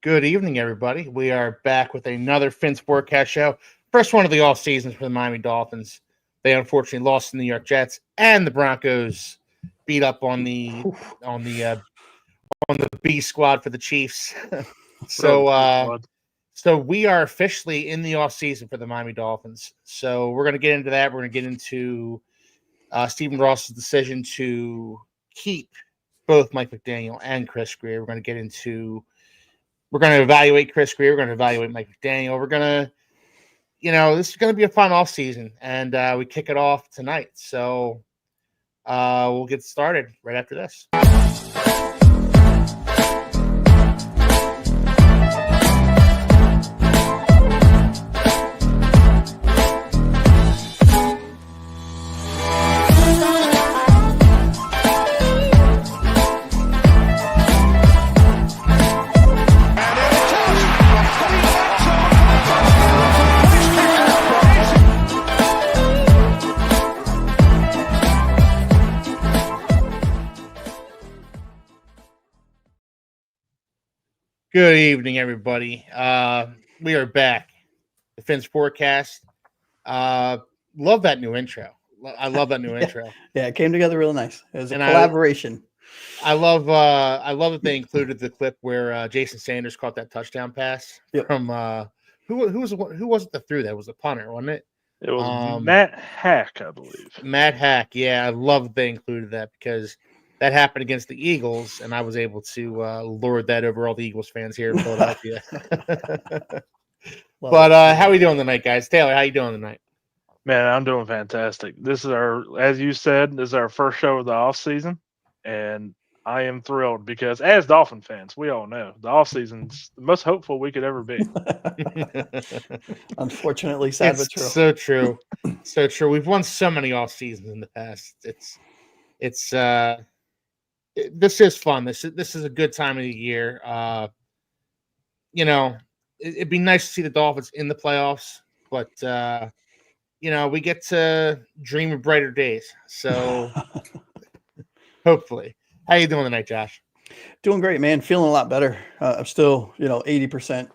Good evening, everybody. We are back with another Fin Sportcast show. First one of the off seasons for the Miami Dolphins. They unfortunately lost to the New York Jets, and the Broncos beat up on the B squad for the Chiefs. So we are officially in the off season for the Miami Dolphins. So we're going to get into that. We're going to get into Stephen Ross's decision to keep both Mike McDaniel and Chris Grier. We're going to evaluate Chris Grier. We're going to evaluate Mike McDaniel. We're going to, this is going to be a fun off season, and we kick it off tonight. So we'll get started right after this. Good evening, everybody. We are back. The Fin Sportcast. Love that new intro. I love that new intro. Yeah, it came together real nice. It was a collaboration. I love that they included the clip where Jason Sanders caught that touchdown pass from who was it that threw that? It was a punter, wasn't it? It was Matt Hack, I believe. Matt Hack. Yeah, I love that they included that because that happened against the Eagles, and I was able to lord that over all the Eagles fans here in Philadelphia. But how are we doing tonight, guys? Taylor, how you doing tonight? Man, I'm doing fantastic. This is as you said, this is our first show of the off season, and I am thrilled because as Dolphin fans, we all know the off season's the most hopeful we could ever be. Unfortunately, sad but true. So true. So true. We've won so many off seasons in the past. This is fun. This is a good time of the year. It'd be nice to see the Dolphins in the playoffs, but we get to dream of brighter days. So hopefully. How you doing tonight, Josh? Doing great, man. Feeling a lot better. I'm still, 80%,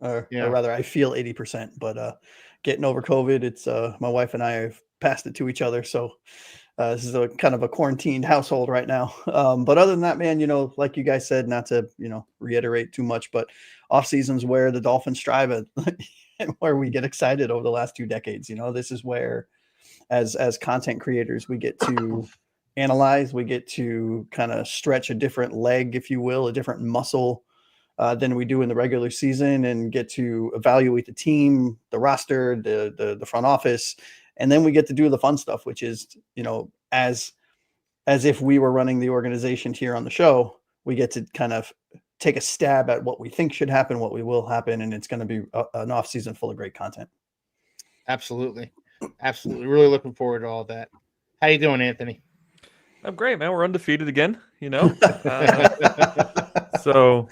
or rather, I feel 80%. But getting over COVID, it's my wife and I have passed it to each other. So this is a kind of a quarantined household right now. But other than that, man, like you guys said, not to reiterate too much, but off seasons where the Dolphins strive at, and where we get excited over the last 2 decades. This is where, as content creators, we get to analyze, we get to kind of stretch a different leg, if you will, a different muscle than we do in the regular season, and get to evaluate the team, the roster, the front office. And then we get to do the fun stuff, which is, as if we were running the organization here on the show, we get to kind of take a stab at what we think should happen, what we will happen. And it's going to be an off season full of great content. Absolutely. Absolutely. Really looking forward to all that. How you doing, Anthony? I'm great, man. We're undefeated again, so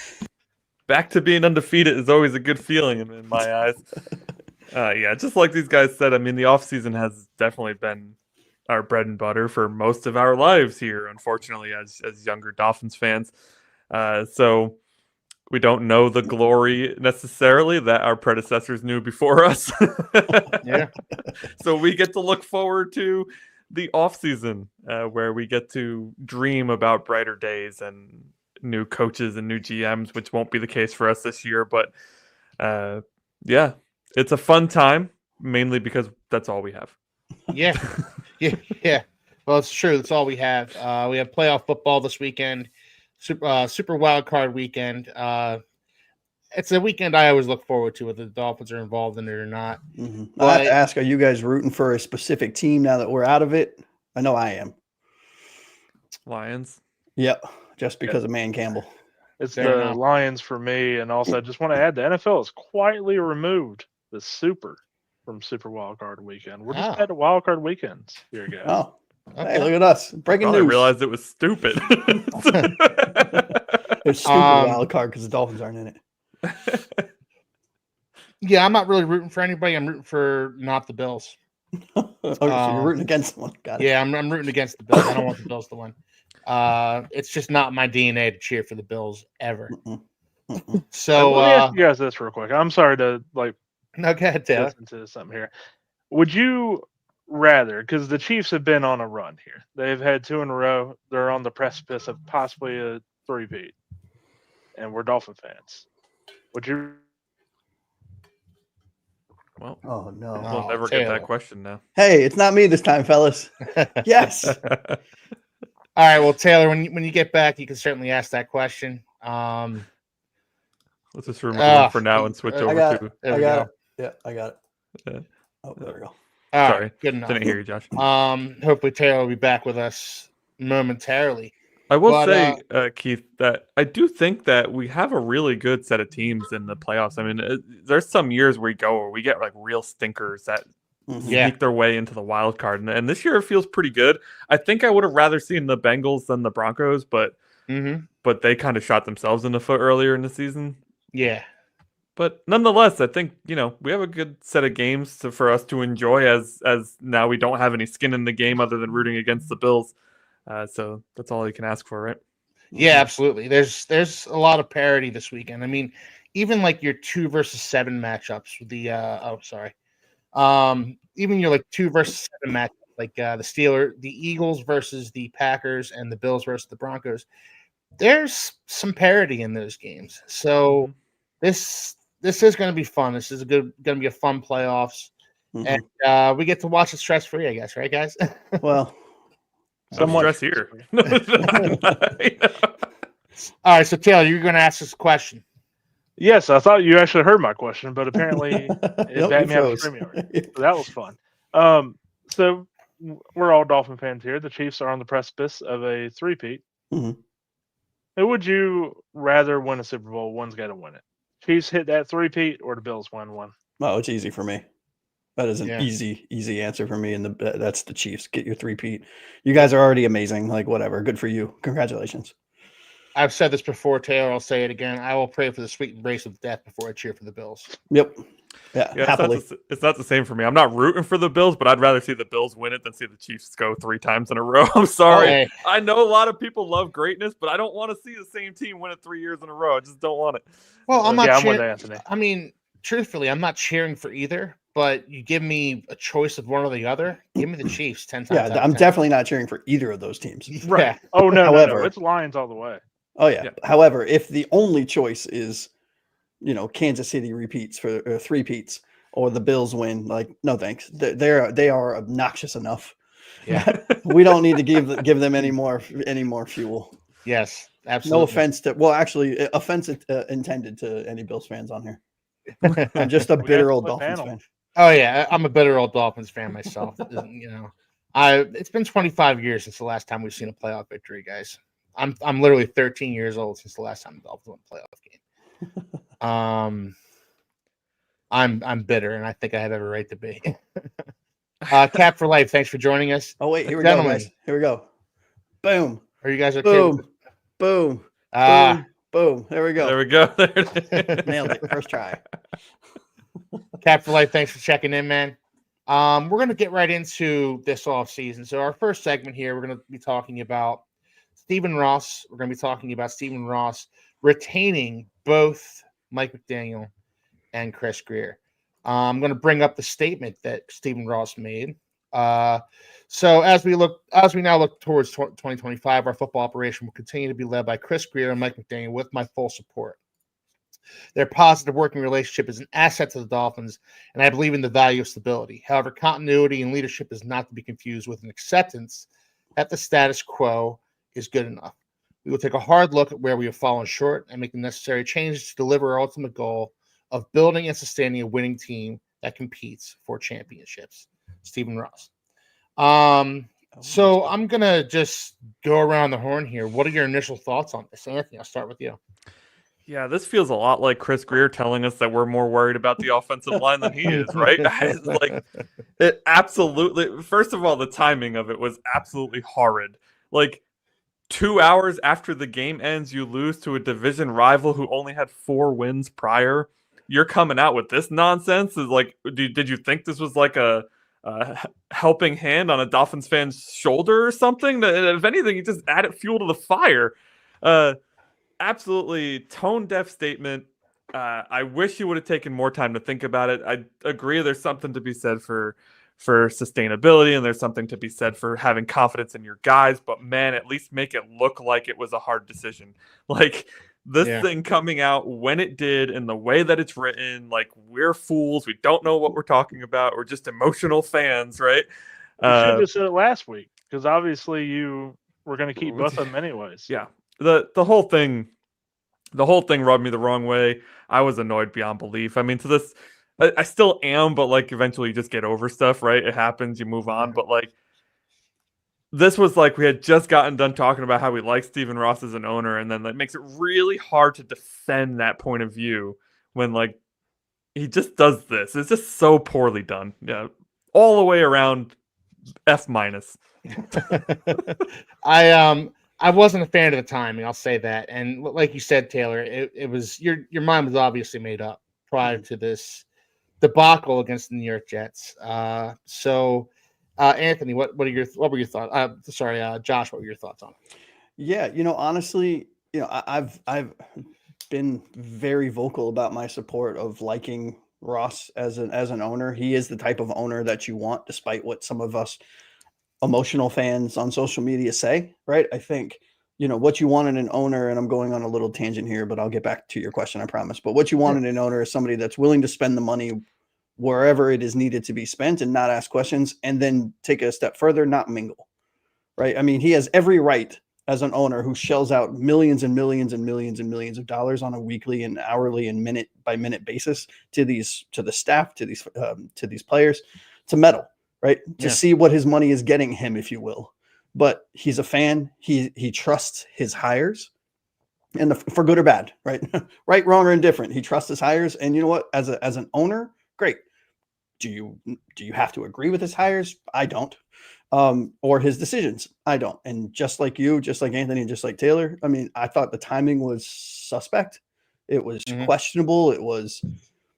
back to being undefeated is always a good feeling in my eyes. Just like these guys said, I mean, the offseason has definitely been our bread and butter for most of our lives here, unfortunately, as younger Dolphins fans. So we don't know the glory necessarily that our predecessors knew before us. Yeah. So we get to look forward to the offseason where we get to dream about brighter days and new coaches and new GMs, which won't be the case for us this year. But it's a fun time, mainly because that's all we have. Yeah. Well, it's true. That's all we have. We have playoff football this weekend, super wild card weekend. It's a weekend I always look forward to, whether the Dolphins are involved in it or not. Mm-hmm. I have to ask, are you guys rooting for a specific team now that we're out of it? I know I am. Lions. Yep, just because of Man Campbell. It's the Lions for me, and also I just want to add the NFL has quietly removed the Super from Super Wildcard Weekend. We're just at Wildcard Weekends here, guys. Oh, okay. Hey, look at us! Breaking news. I realized it was stupid. It's stupid wildcard because the Dolphins aren't in it. Yeah, I'm not really rooting for anybody. I'm rooting for not the Bills. So you're rooting against one. Got it. Yeah, I'm rooting against the Bills. I don't want the Bills to win. It's just not my DNA to cheer for the Bills ever. So let me ask you guys this real quick. I'm sorry to no, go ahead, Taylor. listen to something here. Would you rather, because the Chiefs have been on a run here, they've had 2 in a row. They're on the precipice of possibly a 3-peat, and we're Dolphin fans. Would you? Well, Oh no! we'll never get that question now. Hey, it's not me this time, fellas. Yes. All right. Well, Taylor, when you get back, you can certainly ask that question. Let's just remove it for now and switch over to. There we go. Yeah, I got it. Yeah. Oh, there we go. All Sorry, right, good enough. Didn't hear you, Josh. Hopefully Taylor will be back with us momentarily. I will say, Keith, that I do think that we have a really good set of teams in the playoffs. I mean, there's some years where we get like real stinkers that sneak their way into the wild card, and this year it feels pretty good. I think I would have rather seen the Bengals than the Broncos, but they kind of shot themselves in the foot earlier in the season. Yeah. But nonetheless, I think, we have a good set of games for us to enjoy as now we don't have any skin in the game other than rooting against the Bills. So that's all you can ask for, right? Yeah, absolutely. There's a lot of parity this weekend. I mean, even like your 2 versus 7 matchups with the even your like 2 versus 7 matchups, like the Eagles versus the Packers and the Bills versus the Broncos. There's some parity in those games. So this is going to be fun. This is going to be a fun playoffs, and we get to watch it stress free, I guess, right, guys? Well, somewhat stress here. All right, so Taylor, you're going to ask us a question. Yes, I thought you actually heard my question, but apparently it backed me out of StreamYard. So that was fun. So we're all Dolphin fans here. The Chiefs are on the precipice of a 3-peat. Who would you rather win a Super Bowl? One's got to win it. Chiefs hit that 3-peat, or the Bills win one? Oh, it's easy for me. That is an easy answer for me. And that's the Chiefs. Get your 3-peat. You guys are already amazing. Like, whatever. Good for you. Congratulations. I've said this before, Taylor. I'll say it again. I will pray for the sweet embrace of death before I cheer for the Bills. Yep. Yeah, happily. It's not the same for me. I'm not rooting for the Bills, but I'd rather see the Bills win it than see the Chiefs go 3 times in a row. I'm sorry. Okay. I know a lot of people love greatness, but I don't want to see the same team win it 3 years in a row. I just don't want it. Well, I'm not cheering. I'm with Anthony. I mean, truthfully, I'm not cheering for either, but you give me a choice of one or the other, give me the Chiefs 10 times. Yeah, I'm definitely not cheering for either of those teams. Right. Yeah. Oh, no, However, no. It's Lions all the way. Oh, yeah. However, if the only choice is, Kansas City repeats for 3-peats or the Bills win, like, no thanks. They are obnoxious enough. Yeah. We don't need to give them any more fuel. Yes, absolutely. No offense offense intended to any Bills fans on here. I'm just a bitter old Dolphins fan. Oh yeah, I'm a bitter old Dolphins fan myself. It's been 25 years since the last time we've seen a playoff victory, guys. I'm literally 13 years old since the last time the Dolphins won a playoff game. I'm bitter, and I think I have every right to be. Cap for life. Thanks for joining us. Oh wait, here we go, guys. Here we go. Boom. Are you guys okay? Boom. Boom. Boom. There we go. There we go. Nailed it. First try. Cap for life. Thanks for checking in, man. We're going to get right into this off season. So our first segment here, we're going to be talking about Stephen Ross. We're going to be talking about Stephen Ross retaining both Mike McDaniel and Chris Grier. I'm going to bring up the statement that Stephen Ross made. So as we now look towards 2025, our football operation will continue to be led by Chris Grier and Mike McDaniel with my full support. Their positive working relationship is an asset to the Dolphins, and I believe in the value of stability. However, continuity and leadership is not to be confused with an acceptance that the status quo is good enough. We will take a hard look at where we have fallen short and make the necessary changes to deliver our ultimate goal of building and sustaining a winning team that competes for championships. Stephen Ross. So I'm going to just go around the horn here. What are your initial thoughts on this? Anthony, I'll start with you. Yeah, this feels a lot like Chris Grier telling us that we're more worried about the offensive line than he is, right? Like, it absolutely. First of all, the timing of it was absolutely horrid. Like, 2 hours after the game ends, you lose to a division rival who only had 4 wins prior. You're coming out with this nonsense? Is like, did you think this was like a helping hand on a Dolphins fan's shoulder or something? If anything, you just added fuel to the fire. absolutely tone deaf statement. I wish you would have taken more time to think about it. I agree. There's something to be said for sustainability, and there's something to be said for having confidence in your guys. But man, at least make it look like it was a hard decision. Like this thing coming out when it did, and the way that it's written, like we're fools. We don't know what we're talking about. We're just emotional fans, right? You should have said it last week, because obviously you were going to keep both of them anyways. Yeah, the whole thing rubbed me the wrong way. I was annoyed beyond belief. I mean, to this, I still am, but like eventually you just get over stuff, right? It happens, you move on. But like, this was like we had just gotten done talking about how we like Stephen Ross as an owner, and then that makes it really hard to defend that point of view when like he just does this. It's just so poorly done. Yeah, all the way around, F-. I wasn't a fan of the timing. I'll say that. And like you said, Taylor, it was your mind was obviously made up prior to this debacle against the New York Jets. Anthony, what were your thoughts? Josh, what were your thoughts on it? Yeah, honestly, I've been very vocal about my support of liking Ross as an owner. He is the type of owner that you want, despite what some of us emotional fans on social media say, right? I think, what you want in an owner, and I'm going on a little tangent here, but I'll get back to your question, I promise. But what you want in an owner is somebody that's willing to spend the money wherever it is needed to be spent and not ask questions, and then take it a step further, not mingle, right? I mean, he has every right as an owner who shells out millions and millions and millions and millions of dollars on a weekly and hourly and minute by minute basis to the staff, to these players, to meddle, right? To see what his money is getting him, if you will. But he's a fan. He trusts his hires, and for good or bad, right? Right, wrong, or indifferent. He trusts his hires. And you know what? As an owner, great. Do you have to agree with his hires? I don't. Or his decisions? I don't. And just like you, just like Anthony, and just like Taylor, I mean, I thought the timing was suspect. It was questionable.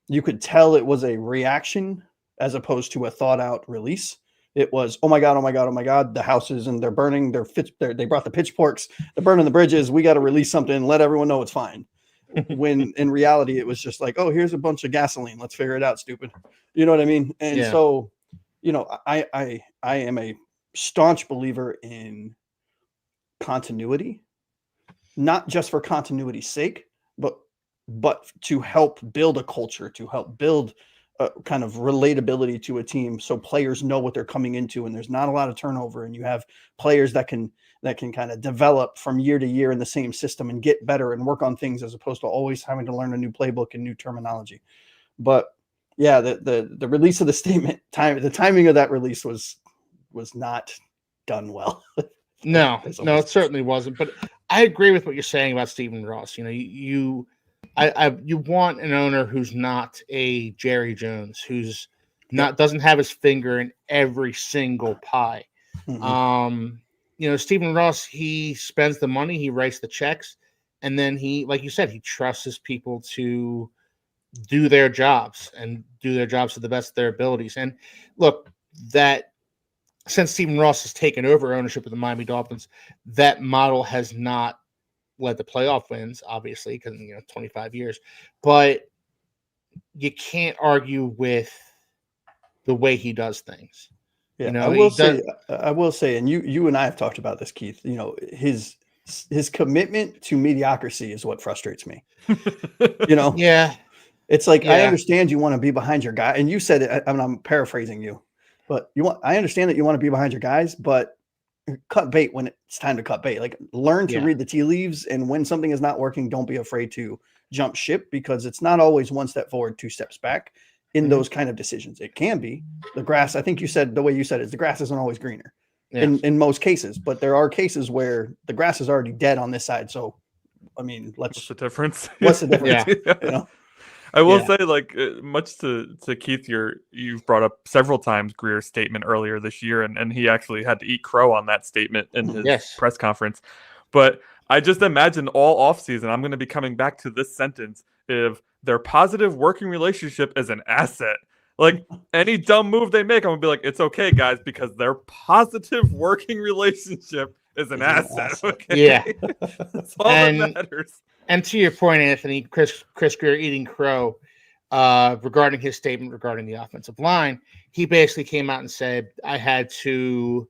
You could tell it was a reaction as opposed to a thought out release. It was, oh my God, oh my God, oh my God, the houses and they're burning, they brought the pitchforks, they're burning the bridges. We got to release something, let everyone know it's fine. When in reality, it was just like, oh, here's a bunch of gasoline. Let's figure it out, stupid. You know what I mean? And so, I am a staunch believer in continuity, not just for continuity's sake, but to help build a culture, to help build a kind of relatability to a team, so players know what they're coming into, and there's not a lot of turnover, and you have players that can kind of develop from year to year in the same system and get better and work on things, as opposed to always having to learn a new playbook and new terminology. But yeah, the release of the statement, the timing of that release was not done well. No, it certainly wasn't. But I agree with what you're saying about Stephen Ross. You want an owner who's not a Jerry Jones, who's doesn't have his finger in every single pie. Stephen Ross, he spends the money, he writes the checks, and then he, like you said, he trusts his people to do their jobs and do their jobs to the best of their abilities. And look, that since Stephen Ross has taken over ownership of the Miami Dolphins, that model has not led to playoff wins, obviously, because 25 years. But you can't argue with the way he does things. Yeah, I will say, and you and I have talked about this, Keith. His commitment to mediocrity is what frustrates me. Yeah. It's like, I understand you want to be behind your guy, and you said it. I'm paraphrasing you, but I understand that you want to be behind your guys, but cut bait when it's time to cut bait. Like, learn to read the tea leaves, and when something is not working, don't be afraid to jump ship, because it's not always one step forward, two steps back in those kind of decisions. It can be the grass. I think you said, the way you said it, is the grass isn't always greener in most cases, but there are cases where the grass is already dead on this side. So, I mean, what's the difference? What's the difference? I will say, like, much to Keith, you've brought up several times Grier's statement earlier this year, and he actually had to eat crow on that statement in his press conference. But I just imagine all offseason, I'm going to be coming back to this sentence: if their positive working relationship is an asset, like any dumb move they make, I'm going to be like, it's okay, guys, because their positive working relationship is an asset. Okay? Yeah. That's all that matters. And to your point, Anthony, Chris Grier eating crow regarding his statement regarding the offensive line, he basically came out and said, I had to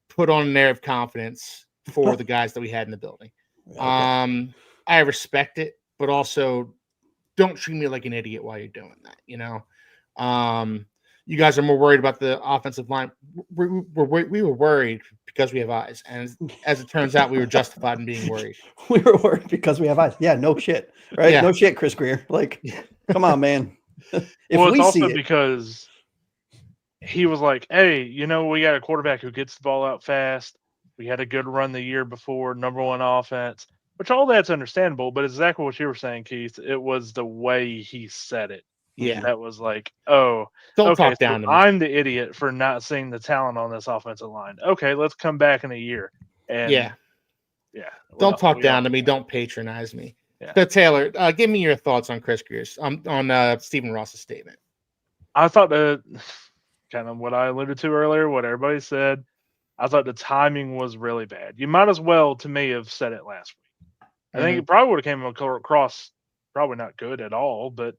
put on an air of confidence for the guys that we had in the building. Okay. I respect it, but also don't treat me like an idiot while you're doing that. You guys are more worried about the offensive line. We were worried because we have eyes. And as it turns out, we were justified in being worried. We were worried because we have eyes. Yeah, no shit. Right? Yeah. No shit, Chris Grier. Like, come on, man. It's also because he was like, hey, we got a quarterback who gets the ball out fast. We had a good run the year before, number one offense, which all that's understandable, but exactly what you were saying, Keith. It was the way he said it. Yeah. That was like, oh, don't talk down to me. I'm the idiot for not seeing the talent on this offensive line. Okay, let's come back in a year. And yeah. Don't talk down to me. Don't patronize me. Yeah. So Taylor, give me your thoughts on Chris Grier's on Stephen Ross's statement. I thought kind of what I alluded to earlier, what everybody said. I thought the timing was really bad. You might as well, to me, have said it last week. I think it probably would have came across probably not good at all, but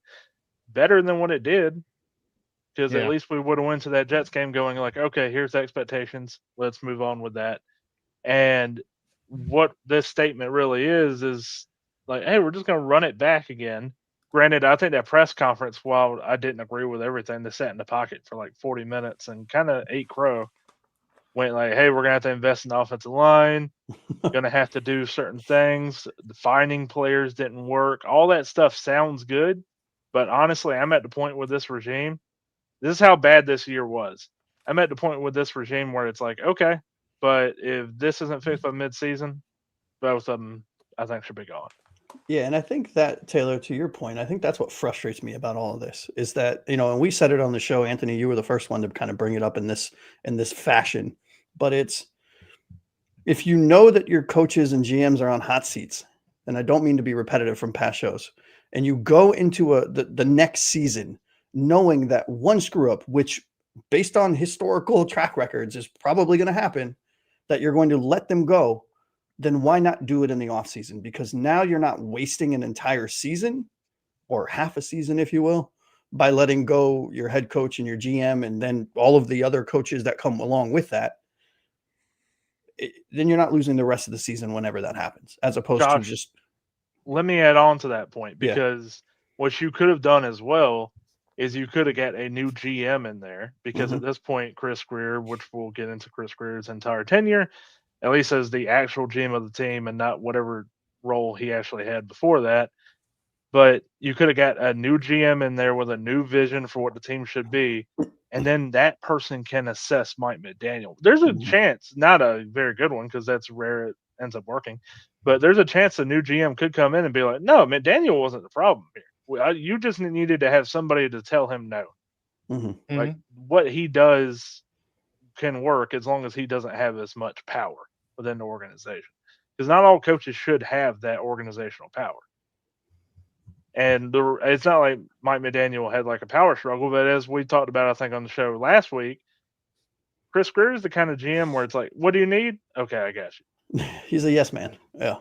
better than what it did. Because at least we would have went to that Jets game going like, okay, here's the expectations. Let's move on with that. And what this statement really is like, hey, we're just going to run it back again. Granted, I think that press conference, while I didn't agree with everything, they sat in the pocket for like 40 minutes and kind of ate crow. Went like, hey, we're going to have to invest in the offensive line. Going to have to do certain things. The finding players didn't work. All that stuff sounds good. But honestly, I'm at the point with this regime. This is how bad this year was. I'm at the point with this regime where it's like, okay, but if this isn't fixed by midseason, both of them, I think, should be gone. Yeah, and I think that, Taylor, to your point, I think that's what frustrates me about all of this is that, and we said it on the show, Anthony, you were the first one to kind of bring it up in this fashion, but it's, if you know that your coaches and GMs are on hot seats, and I don't mean to be repetitive from past shows, and you go into the next season knowing that one screw up, which based on historical track records is probably going to happen, that you're going to let them go, then why not do it in the offseason? Because now you're not wasting an entire season or half a season, if you will, by letting go your head coach and your GM and then all of the other coaches that come along with that. Then you're not losing the rest of the season whenever that happens, as opposed to just. Let me add on to that point, because what you could have done as well is you could have got a new GM in there, because at this point, Chris Grier, which we'll get into Chris Grier's entire tenure, at least as the actual GM of the team and not whatever role he actually had before that. But you could have got a new GM in there with a new vision for what the team should be. And then that person can assess Mike McDaniel. There's a chance, not a very good one, because that's rare it ends up working. But there's a chance a new GM could come in and be like, no, McDaniel wasn't the problem here. You just needed to have somebody to tell him no. Like what he does can work as long as he doesn't have as much power within the organization. Because not all coaches should have that organizational power. And it's not like Mike McDaniel had like a power struggle, but as we talked about, I think on the show last week, Chris Grier is the kind of GM where it's like, what do you need? Okay, I got you. He's a yes man. Yeah.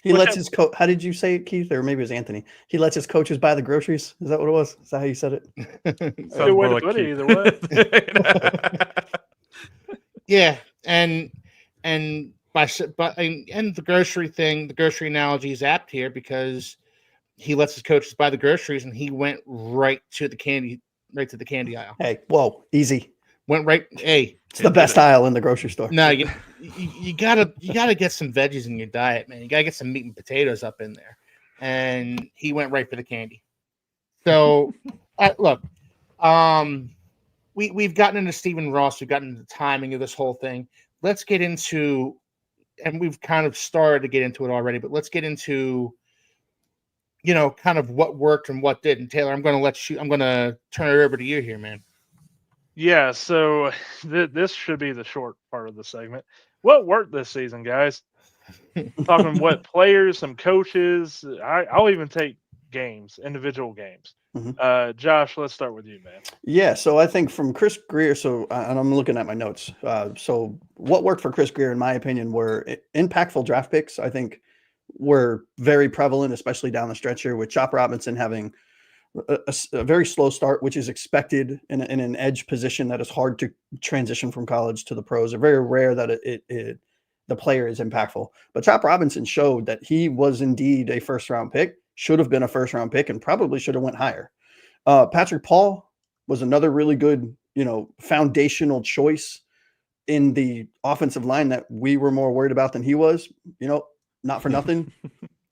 He lets his coach. How did you say it, Keith? Or maybe it was Anthony. He lets his coaches buy the groceries. Is that what it was? Is that how you said it? Good way to put it, either way. Yeah, and the grocery thing, the grocery analogy is apt here because he lets his coaches buy the groceries, and he went right to the candy aisle. Hey, whoa, easy. Went right. Hey, it's the best aisle in the grocery store. No, you gotta get some veggies in your diet, man. You gotta get some meat and potatoes up in there, and he went right for the candy. So, look, we've gotten into Stephen Ross. We've gotten into the timing of this whole thing. Let's get into, and we've kind of started to get into it already, but let's get into, kind of what worked and what didn't. Taylor, I'm going to turn it over to you here, man. Yeah, so this should be the short part of the segment. What worked this season, guys? Talking what players, some coaches. I'll even take games, individual games. Josh, let's start with you, man. Yeah, so I think from Chris Grier, and I'm looking at my notes. So what worked for Chris Grier, in my opinion, were impactful draft picks. I think were very prevalent, especially down the stretch here, with Chop Robinson having a very slow start, which is expected in an edge position that is hard to transition from college to the pros. It's very rare that the player is impactful. But Chop Robinson showed that he was indeed a first-round pick, should have been a first-round pick, and probably should have went higher. Patrick Paul was another really good, foundational choice in the offensive line that we were more worried about than he was. Not for nothing.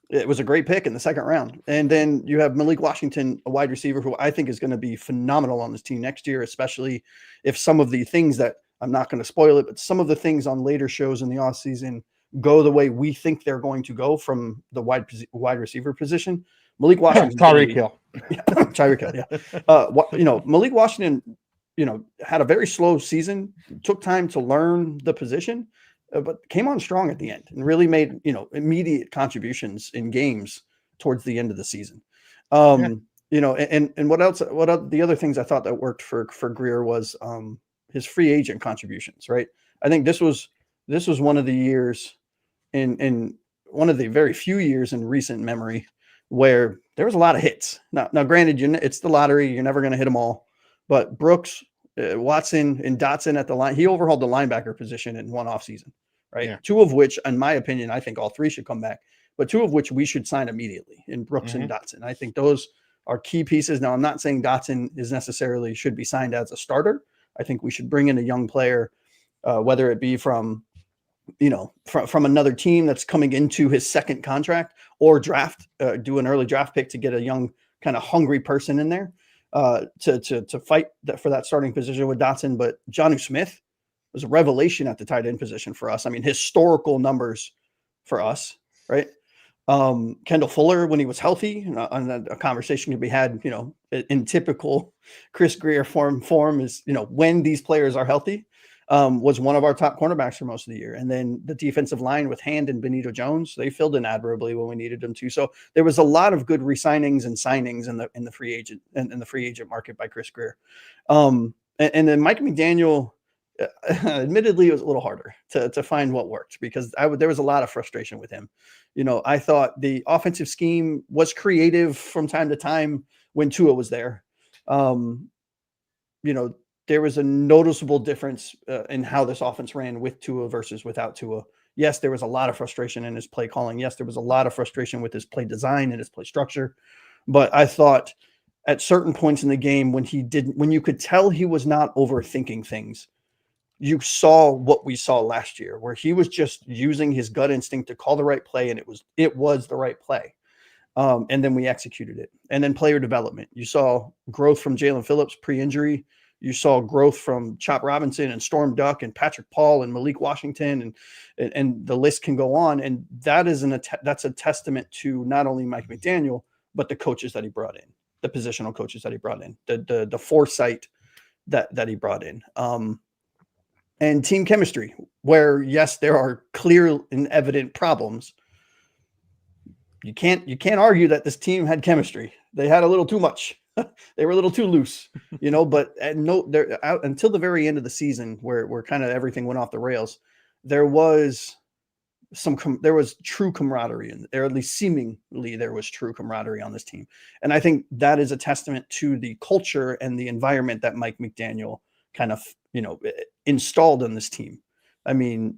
It was a great pick in the second round. And then you have Malik Washington, a wide receiver who I think is going to be phenomenal on this team next year, especially if some of the things that I'm not going to spoil it, but some of the things on later shows in the offseason go the way we think they're going to go from the wide receiver position. Malik Washington. Tyreek Hill. Tyreek Hill, yeah. Malik Washington, had a very slow season, took time to learn the position, but came on strong at the end and really made, immediate contributions in games towards the end of the season. And what else, the other things I thought that worked for Grier was his free agent contributions, right? I think this was one of the years in one of the very few years in recent memory where there was a lot of hits. Now granted, it's the lottery. You're never going to hit them all, but Brooks, Watson, and Dotson at the line, he overhauled the linebacker position in one offseason, right? Yeah. Two of which, in my opinion, I think all three should come back, but two of which we should sign immediately in Brooks and Dotson. I think those are key pieces. Now, I'm not saying Dotson should be signed as a starter. I think we should bring in a young player, whether it be from another team that's coming into his second contract, or do an early draft pick to get a young kind of hungry person in there to fight for that starting position with Dotson. But Jonnu Smith was a revelation at the tight end position for us. I mean, historical numbers for us, right? Kendall Fuller, when he was healthy, and a conversation could be had, in typical Chris Grier form is, when these players are healthy, was one of our top cornerbacks for most of the year. And then the defensive line with Hand and Benito Jones, they filled in admirably when we needed them to. So there was a lot of good re-signings and signings in the free agent and the free agent market by Chris Grier. And then Mike McDaniel, admittedly, it was a little harder to find what worked, because there was a lot of frustration with him. I thought the offensive scheme was creative from time to time when Tua was there. There was a noticeable difference in how this offense ran with Tua versus without Tua. Yes, there was a lot of frustration in his play calling. Yes, there was a lot of frustration with his play design and his play structure. But I thought at certain points in the game when you could tell he was not overthinking things, you saw what we saw last year, where he was just using his gut instinct to call the right play, and it was the right play. And then we executed it. And then player development. You saw growth from Jalen Phillips pre-injury. You saw growth from Chop Robinson and Storm Duck and Patrick Paul and Malik Washington, and the list can go on. And that is that's a testament to not only Mike McDaniel, but the coaches that he brought in, the positional coaches that he brought in, the foresight that he brought in. And team chemistry, where yes, there are clear and evident problems. You can't argue that this team had chemistry. They had a little too much. They were a little too loose, but until the very end of the season where kind of everything went off the rails, there was true camaraderie, or at least seemingly there was true camaraderie on this team. And I think that is a testament to the culture and the environment that Mike McDaniel kind of, installed in this team. I mean,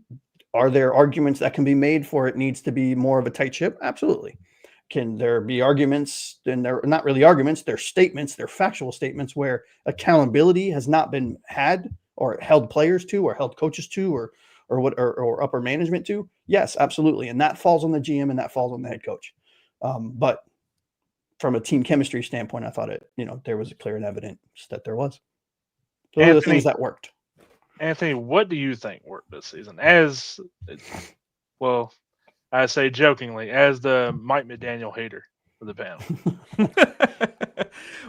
are there arguments that can be made for it needs to be more of a tight ship? Absolutely. Can there be arguments? And they're not really arguments, they're statements, they're factual statements where accountability has not been had or held players to, or held coaches to, or upper management to? Yes, absolutely. And that falls on the GM and that falls on the head coach. But from a team chemistry standpoint, I thought there was a clear and evidence that there was. Those are the things that worked. Anthony, what do you think worked this season? I say jokingly, as the Mike McDaniel hater of the panel.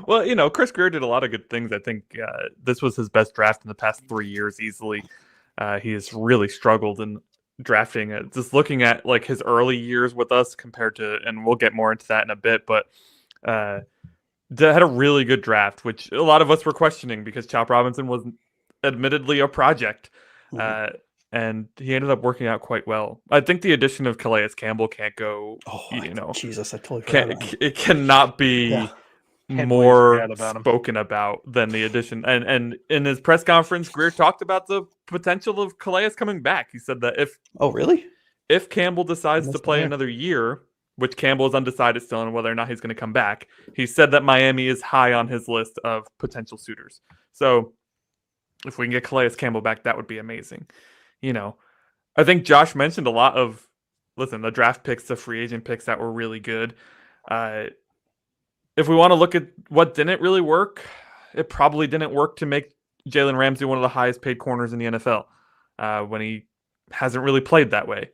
Well, Chris Grier did a lot of good things. I think this was his best draft in the past 3 years easily. He has really struggled in drafting. Just looking at like his early years with us compared to, and we'll get more into that in a bit, but had a really good draft, which a lot of us were questioning because Chop Robinson was admittedly a project. and he ended up working out quite well. I think the addition of Calais Campbell can't go. Jesus, I totally forgot about him. It cannot be more spoken about than the addition. And in his press conference, Grier talked about the potential of Calais coming back. He said that if Campbell decides to play another year, which Campbell is undecided still on whether or not he's going to come back, he said that Miami is high on his list of potential suitors. So if we can get Calais Campbell back, that would be amazing. I think Josh mentioned a lot of, the draft picks, the free agent picks that were really good. If we want to look at what didn't really work, it probably didn't work to make Jalen Ramsey one of the highest paid corners in the NFL when he hasn't really played that way.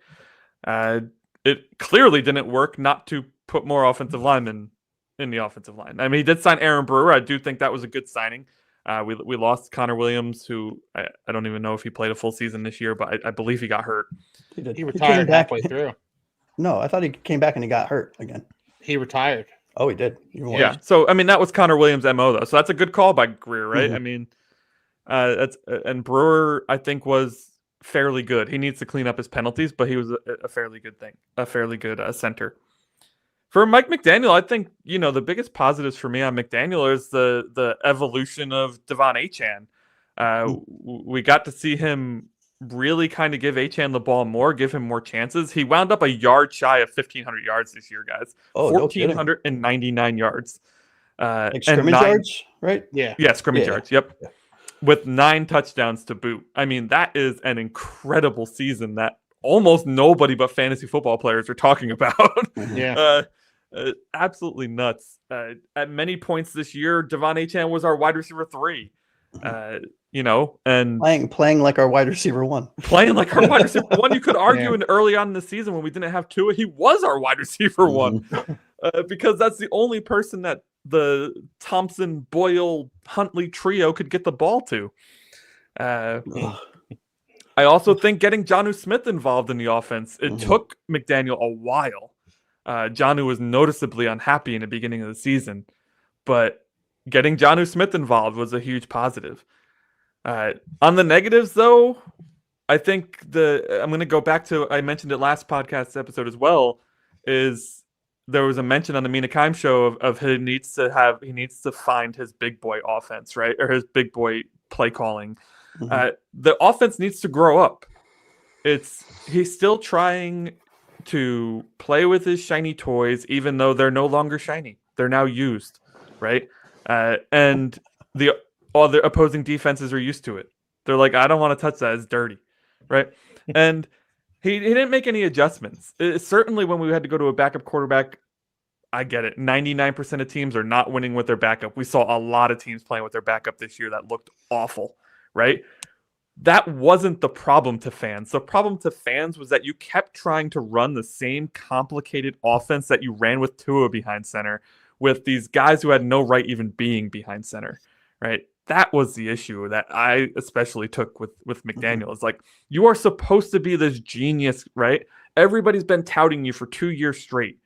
It clearly didn't work not to put more offensive linemen in the offensive line. I mean, he did sign Aaron Brewer. I do think that was a good signing. We lost Connor Williams, who I don't even know if he played a full season this year, but I believe he got hurt. He retired halfway through. No, I thought he came back and he got hurt again. He retired. Oh, he did. Yeah. So, I mean, that was Connor Williams' MO, though. So that's a good call by Grier, right? Mm-hmm. I mean, and Brewer, I think, was fairly good. He needs to clean up his penalties, but he was a fairly good thing, a fairly good center. For Mike McDaniel, I think, the biggest positives for me on McDaniel is the evolution of Devon Achane. We got to see him really kind of give Achane the ball more, give him more chances. He wound up a yard shy of 1,500 yards this year, guys. 1,499 yards. Like scrimmage yards, right? Yeah, scrimmage yards, yep. Yeah. With 9 touchdowns to boot. I mean, that is an incredible season that almost nobody but fantasy football players are talking about. Yeah. Absolutely nuts. At many points this year, Devon Achane was our wide receiver 3. And playing like our wide receiver 1. Playing like our wide receiver 1. You could argue in early on in the season when we didn't have Tua, he was our wide receiver 1. Because that's the only person that the Thompson, Boyle, Huntley trio could get the ball to. I also think getting Jonnu Smith involved in the offense, it took McDaniel a while. Jonnu was noticeably unhappy in the beginning of the season, but getting Jonnu Smith involved was a huge positive. On the negatives, though, I think I'm going to go back to, I mentioned it last podcast episode as well, is there was a mention on the Mina Kimes show of he needs to find his big boy offense, right? Or his big boy play calling. The offense needs to grow up. He's still trying to play with his shiny toys, even though they're no longer shiny. They're now used, right? And the other opposing defenses are used to it. They're like, I don't want to touch that. It's dirty, right? And he didn't make any adjustments. Certainly when we had to go to a backup quarterback, I get it. 99% of teams are not winning with their backup. We saw a lot of teams playing with their backup this year that looked awful, right? That wasn't the problem to fans. The problem to fans was that you kept trying to run the same complicated offense that you ran with Tua behind center, with these guys who had no right even being behind center, right? That was the issue that I especially took with McDaniel. It's like, you are supposed to be this genius, right? Everybody's been touting you for 2 years straight.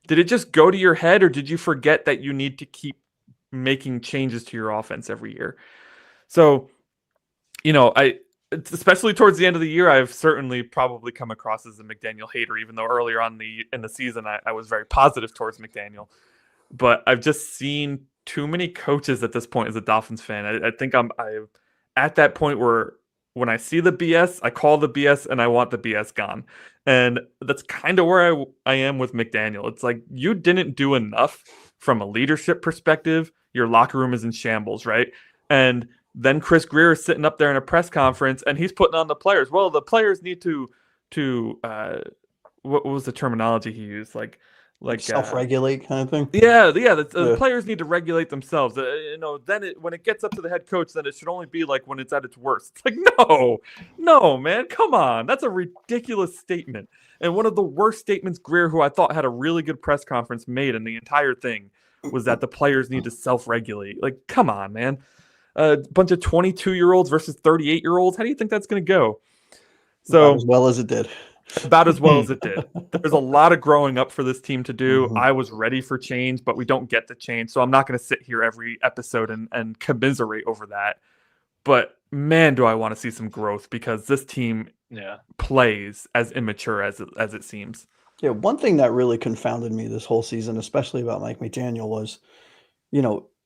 Did it just go to your head, or did you forget that you need to keep making changes to your offense every year? So, especially towards the end of the year, I've certainly probably come across as a McDaniel hater, even though earlier on in the season, I was very positive towards McDaniel. But I've just seen too many coaches at this point as a Dolphins fan. I think I'm at that point where when I see the BS, I call the BS and I want the BS gone. And that's kind of where I am with McDaniel. It's like, you didn't do enough from a leadership perspective. Your locker room is in shambles, right? And then Chris Grier is sitting up there in a press conference and he's putting on the players. Well, the players need to what was the terminology he used? Like self-regulate kind of thing. The players need to regulate themselves. Then when it gets up to the head coach, then it should only be like when it's at its worst. It's like, no, man, come on. That's a ridiculous statement. And one of the worst statements Grier, who I thought had a really good press conference, made in the entire thing was that the players need to self-regulate. Like, come on, man. A bunch of 22-year-olds versus 38-year-olds. How do you think that's going to go? So as well as it did. About as well as it did. There's a lot of growing up for this team to do. I was ready for change, but we don't get the change. So I'm not going to sit here every episode and commiserate over that. But man, do I want to see some growth, because this team plays as immature as it seems. Yeah, one thing that really confounded me this whole season, especially about Mike McDaniel, was,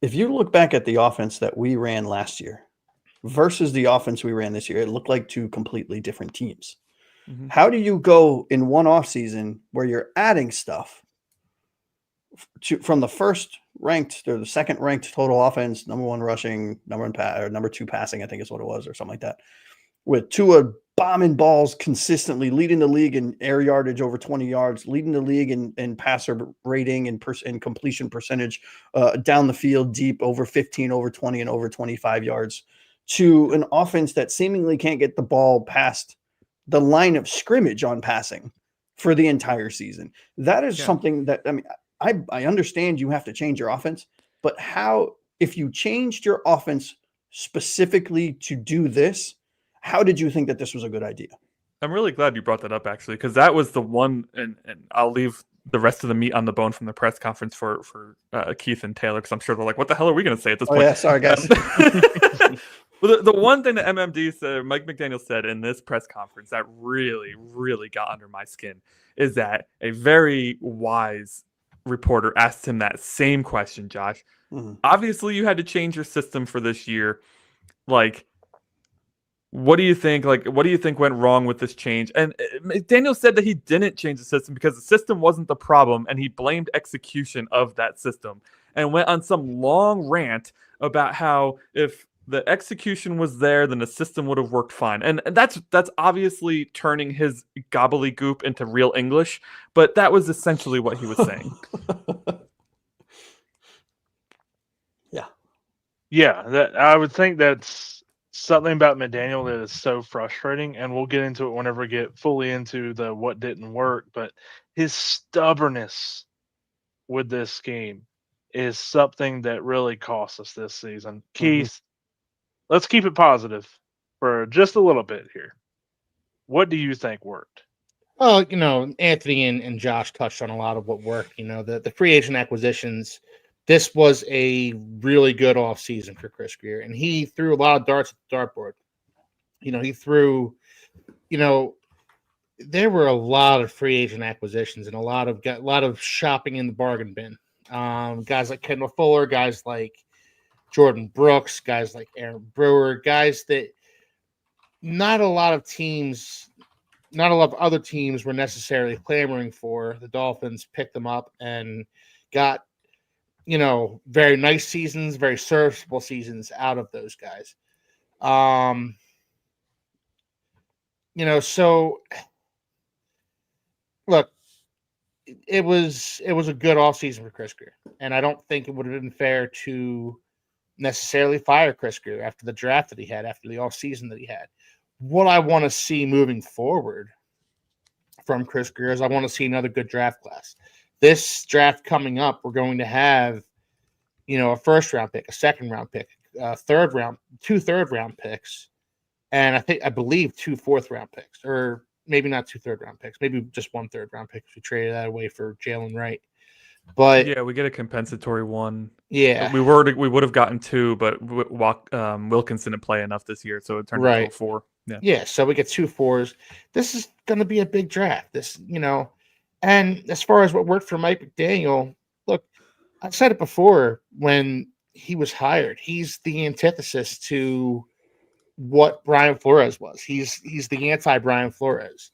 if you look back at the offense that we ran last year versus the offense we ran this year, it looked like two completely different teams. Mm-hmm. How do you go in one offseason where you're adding stuff from the first ranked or the second ranked total offense, number one rushing, number two passing, I think is what it was, or something like that, with Tua bombing balls consistently, leading the league in air yardage over 20 yards, leading the league in passer rating and completion percentage down the field deep, over 15, over 20, and over 25 yards, to an offense that seemingly can't get the ball past the line of scrimmage on passing for the entire season. That is something that, I understand you have to change your offense, but if you changed your offense specifically to do this, how did you think that this was a good idea? I'm really glad you brought that up, actually, because that was the one, and I'll leave the rest of the meat on the bone from the press conference for Keith and Taylor, because I'm sure they're like, what the hell are we going to say at this point? Yeah, sorry, guys. Well, the one thing that MMD said, Mike McDaniel said in this press conference that really, really got under my skin is that a very wise reporter asked him that same question, Josh. Mm-hmm. Obviously, you had to change your system for this year. Like, what do you think? What do you think went wrong with this change? And McDaniel said that he didn't change the system because the system wasn't the problem, and he blamed execution of that system and went on some long rant about how if the execution was there, then the system would have worked fine. And that's obviously turning his gobbledygook into real English, but that was essentially what he was saying. Yeah, I would think that's something about McDaniel that is so frustrating, and we'll get into it whenever we get fully into the what didn't work, but his stubbornness with this scheme is something that really cost us this season. Keith, let's keep it positive for just a little bit here. What do you think worked? Well, Anthony and Josh touched on a lot of what worked. The free agent acquisitions. This was a really good offseason for Chris Grier, and he threw a lot of darts at the dartboard. He threw, there were a lot of free agent acquisitions and a lot of shopping in the bargain bin. Guys like Kendall Fuller, guys like Jordan Brooks, guys like Aaron Brewer, guys that not a lot of other teams were necessarily clamoring for. The Dolphins picked them up and got, very nice seasons, very serviceable seasons out of those guys. So look, it was a good offseason for Chris Grier, and I don't think it would have been fair to necessarily fire Chris Grier after the draft that he had, after the offseason that he had. What I want to see moving forward from Chris Grier is I want to see another good draft class. This draft coming up, we're going to have, a first-round pick, a second-round pick, two third-round picks, and I believe 2 fourth-round picks, or maybe not 2 third-round picks, maybe just 1 third-round pick if we traded that away for Jalen Wright. But yeah, we get a compensatory one. Yeah, we would have gotten 2, but Wilkins didn't play enough this year, so it turned into a 4. Yeah. So we get 2 4s. This is going to be a big draft. And as far as what worked for Mike McDaniel, look, I said it before when he was hired. He's the antithesis to what Brian Flores was. He's the anti-Brian Flores,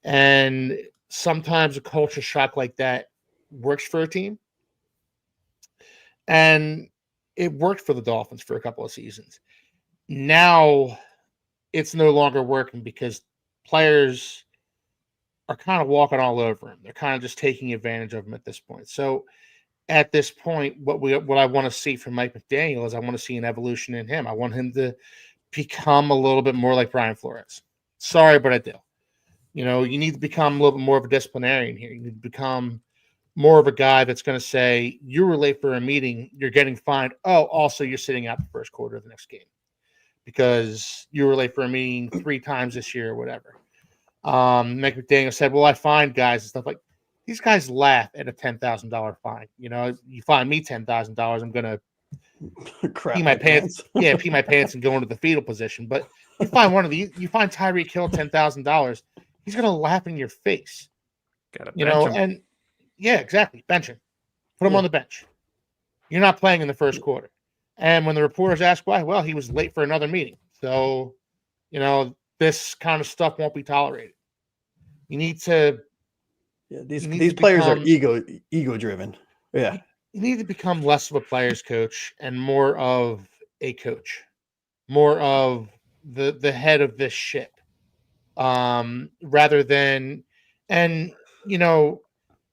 and sometimes a culture shock like that works for a team, and it worked for the Dolphins for a couple of seasons. Now it's no longer working because players are kind of walking all over him. They're kind of just taking advantage of him at this point. So at this point, what I want to see from Mike McDaniel is I want to see an evolution in him. I want him to become a little bit more like Brian Flores. Sorry, but I do. You need to become a little bit more of a disciplinarian here. You need to become more of a guy that's going to say, you were late for a meeting, you're getting fined. Oh, also, you're sitting out the first quarter of the next game because you were late for a meeting 3 times this year or whatever. Mike McDaniel said, well, I find guys and stuff like these guys laugh at a $10,000 fine. You fine me $10,000, I'm going to Crap pee my pants. Yeah, pee my pants and go into the fetal position. But you find one of these, you find Tyreek Hill $10,000, he's gonna laugh in your face. Gotta You bench know, him. and yeah, exactly. Bench him. Put him on the bench. You're not playing in the first quarter. And when the reporters ask why, well, he was late for another meeting. So, you know, this kind of stuff won't be tolerated. You need to. Yeah, these players are ego driven. Yeah, you need to become less of a player's coach and more of a coach, more of the head of this ship, rather than. And you know,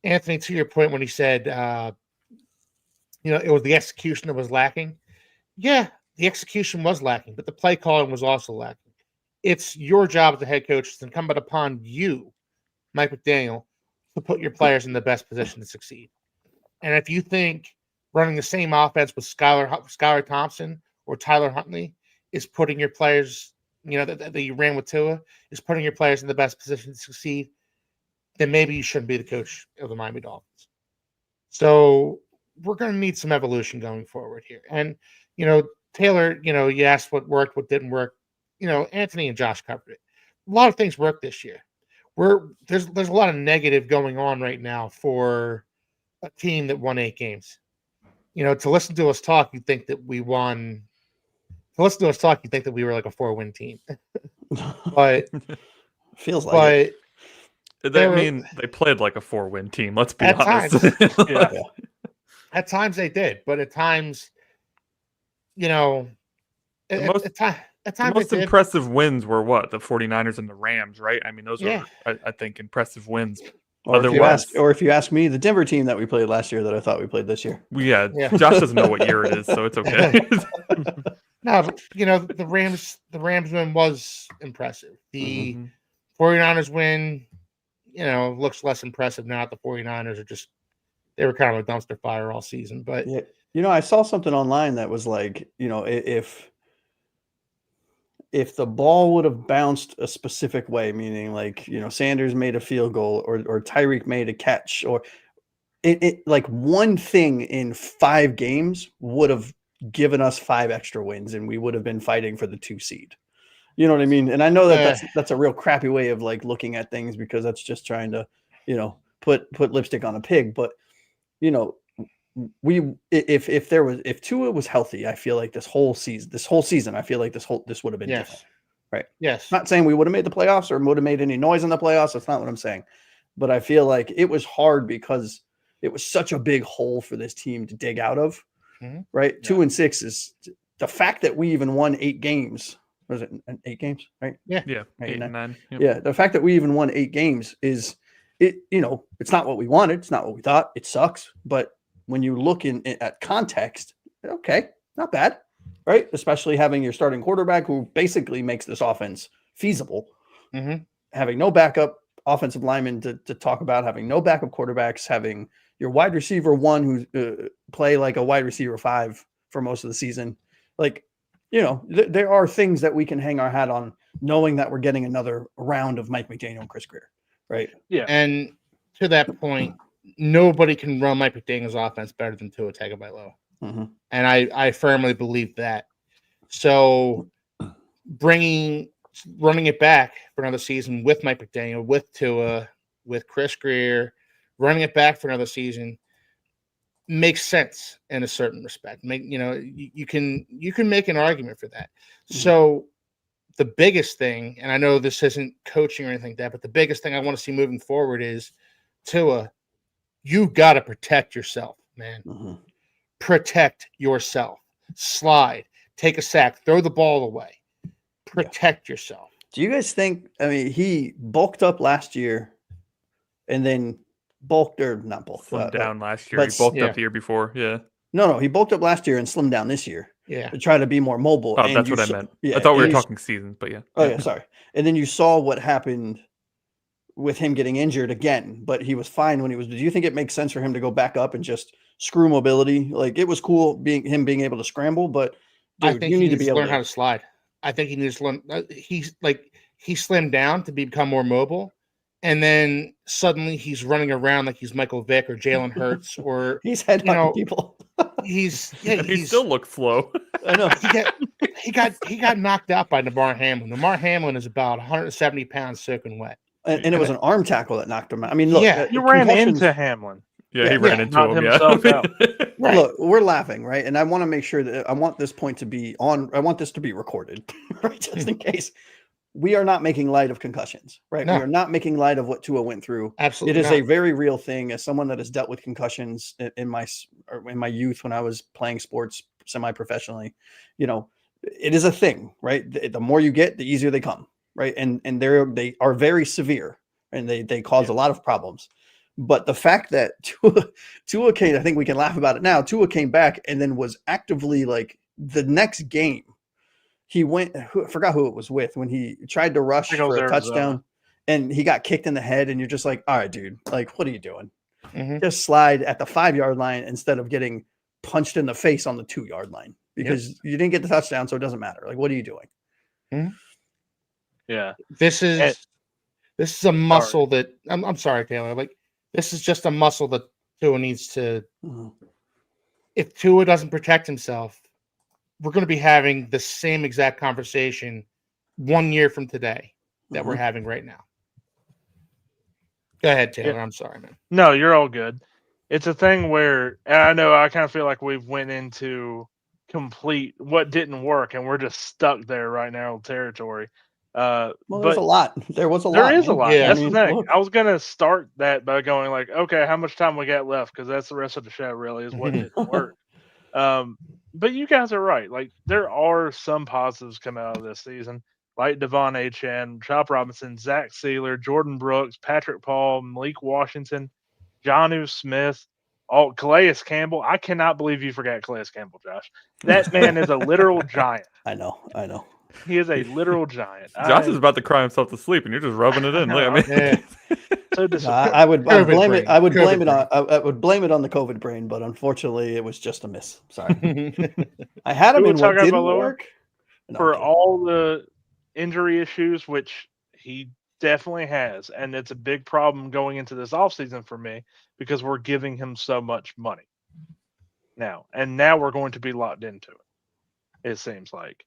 Anthony, to your point when he said, you know, it was the execution that was lacking. Yeah, the execution was lacking, but the play calling was also lacking. It's your job as the head coach. It's incumbent upon you, Mike McDaniel, to put your players in the best position to succeed. And if you think running the same offense with Skylar Thompson or Tyler Huntley is putting your players, you know, that you ran with Tua, is putting your players in the best position to succeed, then maybe you shouldn't be the coach of the Miami Dolphins. So we're going to need some evolution going forward here. And, you know, Taylor, you know, you asked what worked, what didn't work. You know, Anthony and Josh covered it. A lot of things worked this year. There's a lot of negative going on right now for a team that won 8 games. You know, to listen to us talk, you think that we won. To listen to us talk, you think that we were like a 4-win team. But feels like it. I mean, they played like a 4-win team. Let's be honest. Yeah. At times they did, but at times, you know, at times the most impressive wins were what? The 49ers and the Rams, right? I mean, those were, I think, impressive wins. Or if you ask me, the Denver team that we played last year that I thought we played this year. Yeah. Josh doesn't know what year it is, so it's okay. No, but, you know, the Rams win was impressive. The 49ers win, you know, looks less impressive now. The 49ers are just, they were kind of a dumpster fire all season. But yeah, you know, I saw something online that was like, you know, if the ball would have bounced a specific way, meaning like, you know, Sanders made a field goal or Tyreek made a catch, or it like one thing in 5 games would have given us 5 extra wins and we would have been fighting for the 2 seed. You know what I mean? And I know that that's a real crappy way of like looking at things, because that's just trying to, you know, put lipstick on a pig. But, you know, if Tua was healthy, I feel like this whole season, I feel like this would have been different. Right. Yes. Not saying we would have made the playoffs or would have made any noise in the playoffs. That's not what I'm saying. But I feel like it was hard because it was such a big hole for this team to dig out of. Right. Yeah. 2-6 is the fact that we even won 8 games. Was it 8 games? Right. Yeah. 8 and 9. Yep. Yeah. The fact that we even won 8 games is it, you know, it's not what we wanted. It's not what we thought. It sucks. But when you look at context, okay, not bad, right? Especially having your starting quarterback who basically makes this offense feasible, having no backup offensive lineman to talk about, having no backup quarterbacks, having your wide receiver 1 who play like a wide receiver 5 for most of the season. Like, you know, there are things that we can hang our hat on, knowing that we're getting another round of Mike McDaniel and Chris Grier, right? Yeah. And to that point, nobody can run Mike McDaniel's offense better than Tua Tagovailoa. And I firmly believe that. So running it back for another season with Mike McDaniel, with Tua, with Chris Grier, running it back for another season makes sense in a certain respect. You can make an argument for that. So the biggest thing, and I know this isn't coaching or anything like that, but the biggest thing I want to see moving forward is Tua, you got to protect yourself, man. Protect yourself. Slide, take a sack, throw the ball away. Protect yourself. Do you guys think, I mean, he bulked up last year and then slimmed down last year. He bulked up the year before. Yeah. No, he bulked up last year and slimmed down this year. Yeah. To try to be more mobile. Oh, that's what I meant. Yeah, I thought we were talking seasons, but yeah. Oh, yeah, sorry. And then you saw what happened with him getting injured again, but he was fine when he was. Do you think it makes sense for him to go back up and just screw mobility? Like, it was cool being able to scramble, but dude, I think you need to be able to learn how to slide. I think he needs to learn. He slimmed down to become more mobile, and then suddenly he's running around like he's Michael Vick or Jalen Hurts or he's headhunting people. And he still looks slow. I know. He got knocked out by Damar Hamlin. Damar Hamlin is about 170 pounds soaking wet. And it was an arm tackle that knocked him out. I mean, look, Yeah. You ran into Hamlin. Yeah, he ran into knocked him. himself Yeah. out. Right. Look, we're laughing, right? And I want to make sure that I want this point to be on. I want this to be recorded, right? Just in case. We are not making light of concussions, right? No. We are not making light of what Tua went through. Absolutely, It is not. a very real thing. As someone that has dealt with concussions in my youth when I was playing sports semi-professionally, it is a thing, right? The more you get, the easier they come, right? And they are very severe, and they cause a lot of problems. But the fact that Tua came, I think we can laugh about it now. Tua came back and then was actively like the next game. He went, I forgot who it was with, when he tried to rush for a touchdown and he got kicked in the head. And you're just like, all right, dude, like, what are you doing? Mm-hmm. Just slide at the 5-yard line instead of getting punched in the face on the 2-yard line because you didn't get the touchdown. So it doesn't matter. Like, what are you doing? Mm-hmm. Yeah. This is a muscle that I'm sorry, Taylor. Like, this is just a muscle that Tua needs to, if Tua doesn't protect himself, we're going to be having the same exact conversation 1 year from today that we're having right now. Go ahead, Taylor. I'm sorry, man. No, you're all good. It's a thing where I know I kind of feel like we've went into complete what didn't work, and we're just stuck there right now in territory. Well, there's a lot. There was a lot. There is a lot. Yeah. That's the thing. Look. I was going to start that by going like, okay, how much time we got left? Because that's the rest of the show really is what didn't work. But you guys are right. Like, there are some positives coming out of this season, like Devon Achane, Chop Robinson, Zach Sealer, Jordan Brooks, Patrick Paul, Malik Washington, Jonnu Smith, Calais Campbell. I cannot believe you forgot Calais Campbell, Josh. That man is a literal giant. I know. He is a literal giant. Josh is about to cry himself to sleep, and you're just rubbing it in. Look, I mean, so I would blame it. I would COVID blame it brain. on. I would blame it on the COVID brain, but unfortunately, it was just a miss. Sorry. I had him in what didn't work for all the injury issues, which he definitely has, and it's a big problem going into this offseason for me because we're giving him so much money now, and now we're going to be locked into it. It seems like.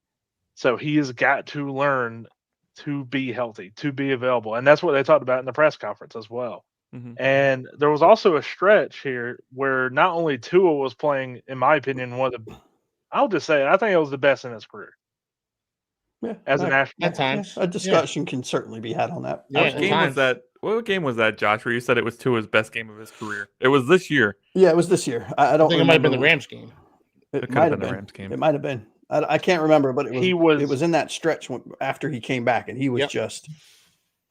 So he has got to learn to be healthy, to be available. And that's what they talked about in the press conference as well. Mm-hmm. And there was also a stretch here where not only Tua was playing, in my opinion, one of the, I'll just say it, I think it was the best in his career. Yeah, as an national. At times. a discussion can certainly be had on that. Yeah, What game was that? What game was that, Josh, where you said it was Tua's best game of his career? It was this year. Yeah, it was this year. I don't think it might have been the Rams game. It could might have been been the Rams game. It might have been. I can't remember, but it was in that stretch after he came back, and he was just.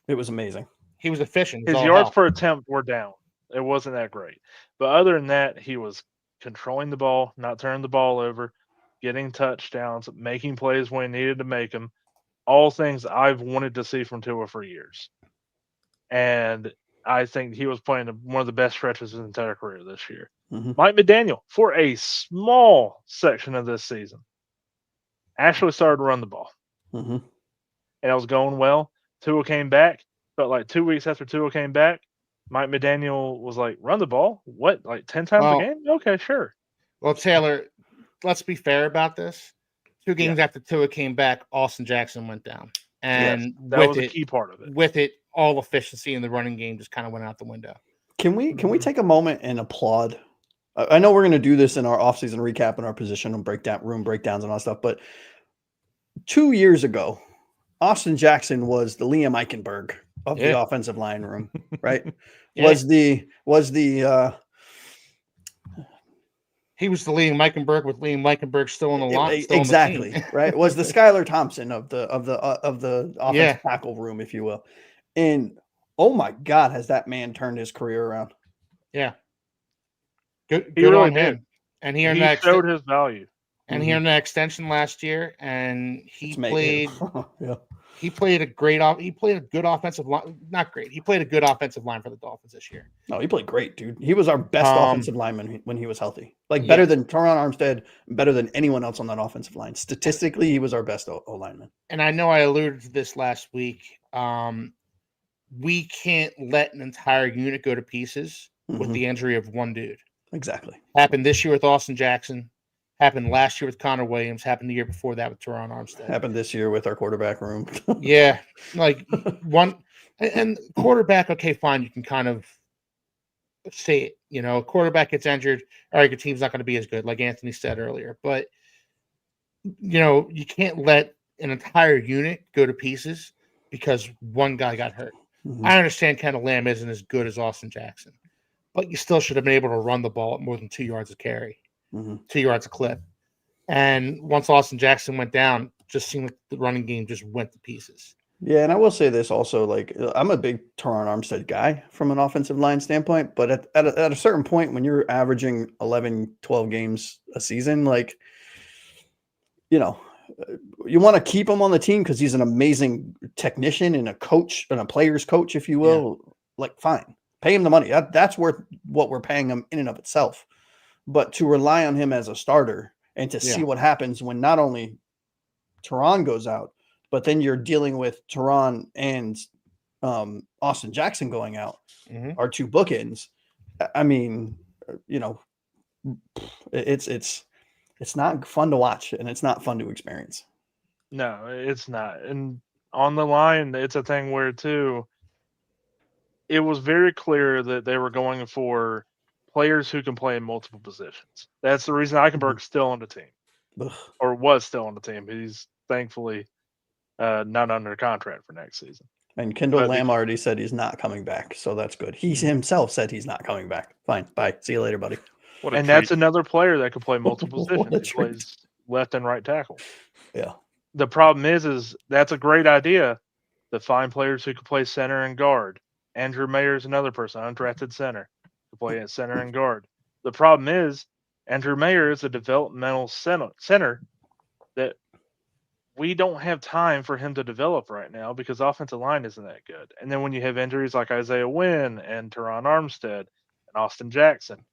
It was amazing. He was efficient. His yards per attempt were down. It wasn't that great, but other than that, he was controlling the ball, not turning the ball over, getting touchdowns, making plays when he needed to make them. All things I've wanted to see from Tua for years. And I think he was playing one of the best stretches of his entire career this year. Mm-hmm. Mike McDaniel, for a small section of this season, actually started to run the ball. Mm-hmm. And it was going well. Tua came back. But like 2 weeks after Tua came back, Mike McDaniel was like, run the ball? What, like 10 times a game? Okay, sure. Well, Taylor, let's be fair about this. 2 games after Tua came back, Austin Jackson went down. And that was a key part of it. With it, all efficiency in the running game just kind of went out the window. Can we take a moment and applaud? I know we're going to do this in our offseason recap and our position and room breakdowns and all that stuff, but 2 years ago, Austin Jackson was the Liam Eichenberg of the offensive line room, right? Was the he was the Liam Eichenberg with Liam Eichenberg still on the line. Exactly, right? Was the Skylar Thompson of the offensive tackle room, if you will. And oh my God, has that man turned his career around? Yeah. Good really on him. And he showed his value. And he earned that extension last year, and he played. Yeah. He played a good offensive line. Not great. He played a good offensive line for the Dolphins this year. No, he played great, dude. He was our best offensive lineman when he was healthy. Like better than Teron Armstead, better than anyone else on that offensive line. Statistically, he was our best O lineman. And I know I alluded to this last week. We can't let an entire unit go to pieces with the injury of one dude. Exactly. Happened this year with Austin Jackson. Happened last year with Connor Williams. Happened the year before that with Teron Armstead. Happened this year with our quarterback room. Yeah, like one and quarterback. Okay, fine. You can kind of say it. You know, quarterback gets injured. All right, your team's not going to be as good, like Anthony said earlier. But you know, you can't let an entire unit go to pieces because one guy got hurt. Mhm. I understand Kendall Lamb isn't as good as Austin Jackson, but you still should have been able to run the ball at more than 2 yards of carry, 2 yards of clip. And once Austin Jackson went down, just seemed like the running game just went to pieces. Yeah, and I will say this also, like, I'm a big Teron Armstead guy from an offensive line standpoint, but at a certain point when you're averaging 11, 12 games a season, like, you know, you want to keep him on the team because he's an amazing technician and a coach and a player's coach, if you will. Yeah. Like, fine, pay him the money. That's worth what we're paying him in and of itself. But to rely on him as a starter and to see what happens when not only Teron goes out, but then you're dealing with Teron and Austin Jackson going out, our two bookends. I mean, you know, it's not fun to watch and it's not fun to experience. No, it's not. And on the line, it's a thing where too, it was very clear that they were going for players who can play in multiple positions. That's the reason Eichenberg's still on the team. Or was still on the team. He's thankfully not under contract for next season. And Kendall Lamb already said he's not coming back, so that's good. He himself said he's not coming back. Fine, bye. See you later, buddy. And that's another player that could play multiple positions. He plays left and right tackle. Yeah. The problem is that's a great idea to find players who can play center and guard. Andrew Mayer is another person, undrafted center, to play at center and guard. The problem is Andrew Mayer is a developmental center that we don't have time for him to develop right now because offensive line isn't that good. And then when you have injuries like Isaiah Wynn and Teron Armstead and Austin Jackson,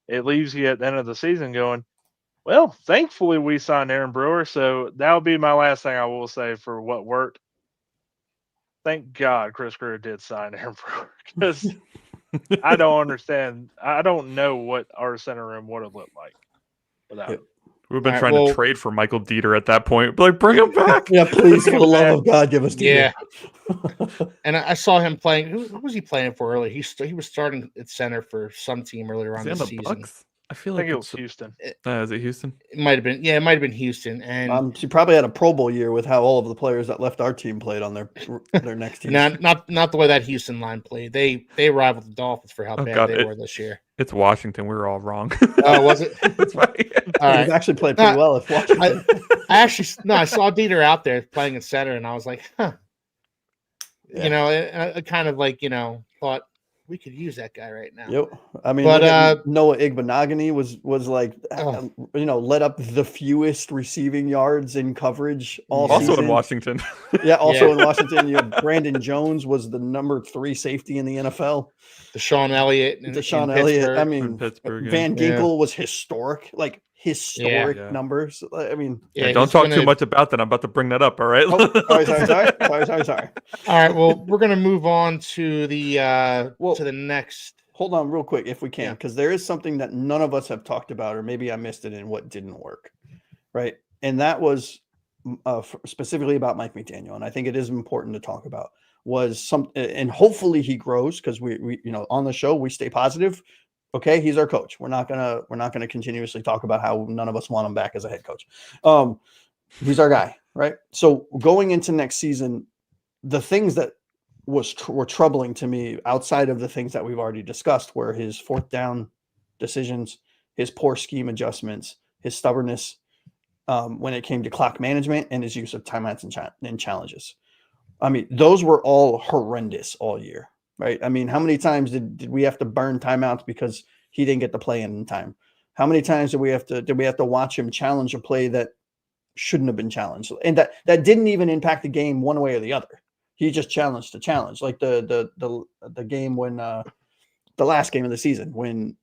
it leaves you at the end of the season going, well, thankfully we signed Aaron Brewer, so that'll be my last thing I will say for what worked. Thank God Chris Grier did sign Aaron Brewer because I don't understand. I don't know what our center room would have looked like without him. We've been trying to trade for Michael Dieter at that point. Like, bring him back. Yeah, please, for the love of God, give us Dieter. Yeah. And I saw him playing. Who was he playing for earlier? He was starting at center for some team earlier on the season. Bucks? I feel like it was Houston. Is it Houston? It might have been. Yeah, it might have been Houston. And he probably had a Pro Bowl year with how all of the players that left our team played on their next team. Not the way that Houston line played. They rivaled the Dolphins for how bad they were this year. It's Washington. We were all wrong. Oh, was it? That's right. All right. Actually played pretty well. If Washington. I saw Dieter out there playing at center, and I was like, huh. Yeah. You know, I kind of like, you know, thought we could use that guy right now. Yep. I mean, but Noah Igbenogany was like, you know, led up the fewest receiving yards in coverage all season. Also in Washington. Yeah, also in Washington. You had Brandon Jones was the number 3 safety in the NFL. Deshaun Elliott. I mean, Van Ginkel was historic. Like, historic numbers. I mean, don't talk too much about that. I'm about to bring that up. All right. Sorry. All right. Well, we're gonna move on to the to the next. Hold on, real quick, if we can, because there is something that none of us have talked about, or maybe I missed it in what didn't work, right? And that was specifically about Mike McDaniel, and I think it is important to talk about. And hopefully he grows because we you know, on the show we stay positive. Okay, he's our coach. We're not gonna continuously talk about how none of us want him back as a head coach. He's our guy, right? So going into next season, the things that were troubling to me outside of the things that we've already discussed were his 4th down decisions, his poor scheme adjustments, his stubbornness when it came to clock management, and his use of timeouts and challenges. I mean, those were all horrendous all year. Right. I mean, how many times did we have to burn timeouts because he didn't get the play in time? How many times did we have to watch him challenge a play that shouldn't have been challenged? And that didn't even impact the game one way or the other. He just challenged to challenge, like the game when the last game of the season when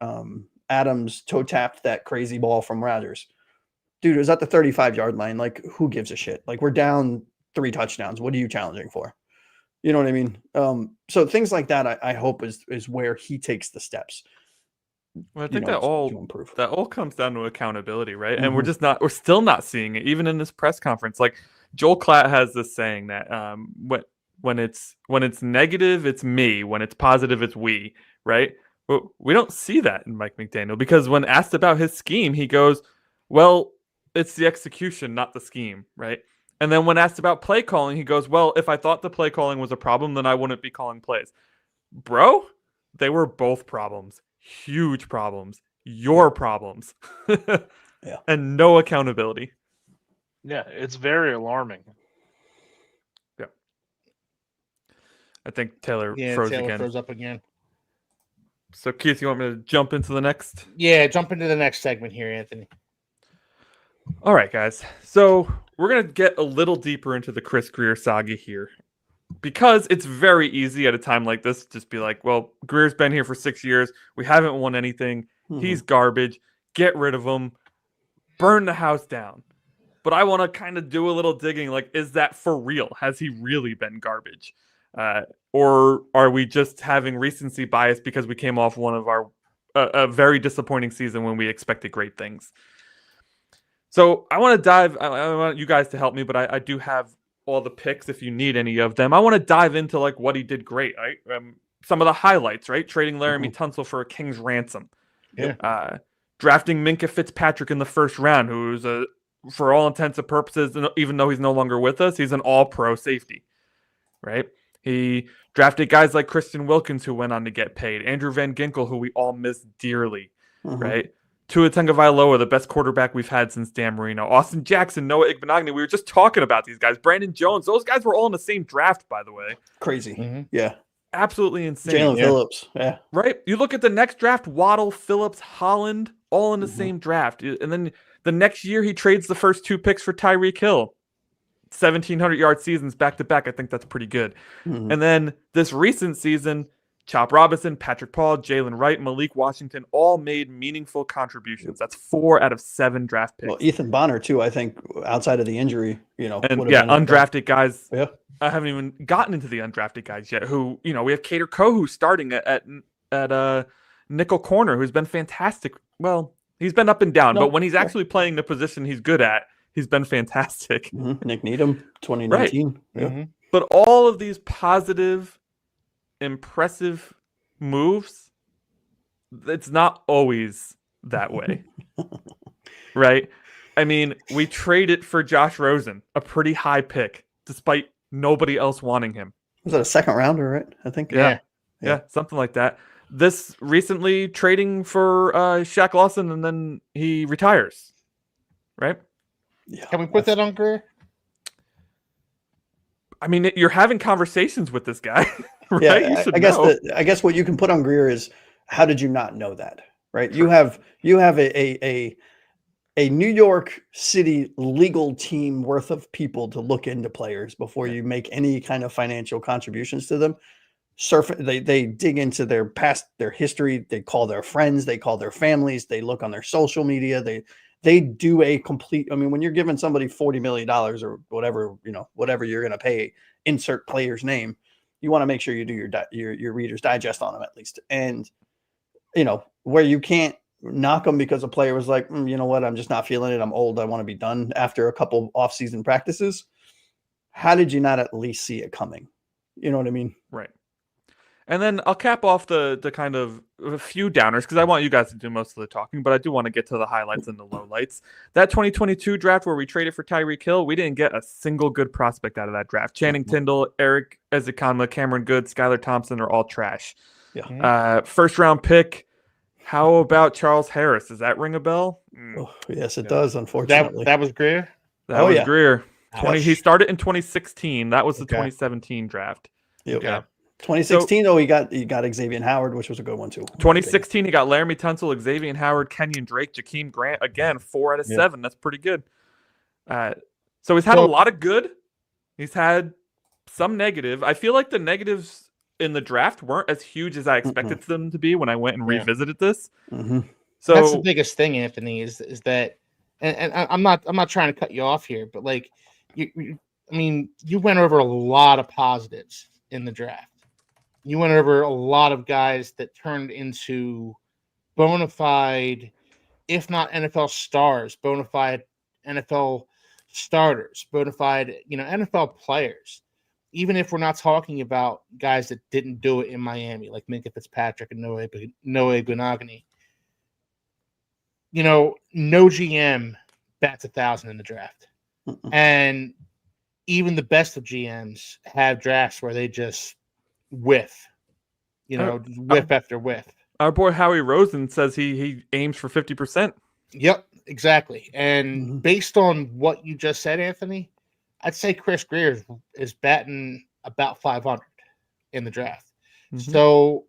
Adams toe tapped that crazy ball from Rodgers. Dude, it was at the 35-yard line. Like, who gives a shit? Like, we're down 3 touchdowns. What are you challenging for? You know what I mean? So things like that, I hope is where he takes the steps. Well, I think to that improve. all comes down to accountability, right? And Mm-hmm. we're still not seeing it, even in this press conference. Like Joel Klatt has this saying that when it's negative, it's me. When it's positive, it's we, right? But we don't see that in Mike McDaniel, because when asked about his scheme, he goes, "Well, it's the execution, not the scheme," right? And then when asked about play calling, he goes, "Well, if I thought the play calling was a problem, then I wouldn't be calling plays." Bro, they were both problems. Huge problems. Your problems. Yeah. And no accountability. Yeah, it's very alarming. Yeah. I think Taylor Taylor again. froze up again. So, Keith, you want me to jump into the next? Yeah, jump into the next segment here, Anthony. All right, guys. So we're going to get a little deeper into the Chris Grier saga here, because it's very easy at a time like this to just be like, well, Grier's been here for 6 years. We haven't won anything. Mm-hmm. He's garbage. Get rid of him. Burn the house down. But I want to kind of do a little digging. Like, is that for real? Has he really been garbage? Or are we just having recency bias because we came off one of our a very disappointing season when we expected great things? So I want to dive. I want you guys to help me, but I do have all the picks if you need any of them. I want to dive into like what he did great, right? Some of the highlights, right? Trading Laramie Tunsil for a king's ransom. Yeah. Drafting Minkah Fitzpatrick in the first round, who's for all intents and purposes, even though he's no longer with us, he's an all-pro safety, right? He drafted guys like Christian Wilkins, who went on to get paid. Andrew Van Ginkel, who we all miss dearly, right? Tua Tagovailoa, the best quarterback we've had since Dan Marino. Austin Jackson, Noah Igbenogany. We were just talking about these guys. Brandon Jones. Those guys were all in the same draft, by the way. Crazy. Mm-hmm. Yeah. Absolutely insane. Jalen Phillips. Yeah. Right? You look at the next draft, Waddle, Phillips, Holland, all in the same draft. And then the next year, he trades the first 2 picks for Tyreek Hill. 1,700-yard seasons back-to-back. I think that's pretty good. And then this recent season, Chop Robinson, Patrick Paul, Jalen Wright, Malik Washington all made meaningful contributions. That's 4 out of 7 draft picks. Well, Ethan Bonner, too, I think, outside of the injury, and undrafted guys. Yeah. I haven't even gotten into the undrafted guys yet, who, we have Cater Kohu starting at nickel corner, who's been fantastic. Well, he's been up and down, but when he's actually playing the position he's good at, he's been fantastic. Nick Needham, 2019. Right. Yeah. But all of these positive, impressive moves, it's not always that way. Right? I mean, we traded for Josh Rosen, a pretty high pick, despite nobody else wanting him. Was that a second rounder, right? I think. Yeah, something like that. This recently trading for Shaq Lawson, and then he retires. Right? Yeah. Can we put that on Grier? I mean, you're having conversations with this guy, right? Yeah, I guess what you can put on Grier is, how did you not know that, right? Sure. You have a New York City legal team worth of people to look into players before you make any kind of financial contributions to them. They dig into their past, their history. They call their friends. They call their families. They look on their social media. They do a complete. I mean, when you're giving somebody $40 million or whatever, whatever you're going to pay, insert player's name, you want to make sure you do your Reader's Digest on them at least. And where you can't knock them because a player was like, you know what, I'm just not feeling it. I'm old. I want to be done after a couple off-season practices. How did you not at least see it coming? You know what I mean? Right. And then I'll cap off the kind of a few downers, because I want you guys to do most of the talking, but I do want to get to the highlights and the lowlights. That 2022 draft where we traded for Tyreek Hill, we didn't get a single good prospect out of that draft. Channing Tindall, Eric Ezekanma, Cameron Good, Skylar Thompson are all trash. Yeah. First round pick. How about Charles Harris? Does that ring a bell? Oh, yes, it does, unfortunately. That was Grier? That was Grier. He started in 2016. That was the Okay. 2017 draft. Yep. Yeah. 2016, though, he got Xavier Howard, which was a good one, too. 2016, he got Laramie Tunsil, Xavier Howard, Kenyon Drake, Jakeem Grant. Again, 4 out of 7. That's pretty good. So he's had a lot of good. He's had some negative. I feel like the negatives in the draft weren't as huge as I expected them to be when I went and revisited this. So that's the biggest thing, Anthony, is that, and I'm not trying to cut you off here, but like, you went over a lot of positives in the draft. You went over a lot of guys that turned into bona fide, if not NFL stars, bona fide NFL starters, bona fide, NFL players. Even if we're not talking about guys that didn't do it in Miami, like Minkah Fitzpatrick and Noah Bunagany, no GM bats 1,000 in the draft. And even the best of GMs have drafts where they just whiff, whiff after whiff. Our boy Howie Rosen says he aims for 50%. Yep, exactly. And based on what you just said, Anthony, I'd say Chris Grier is batting about 500 in the draft. So,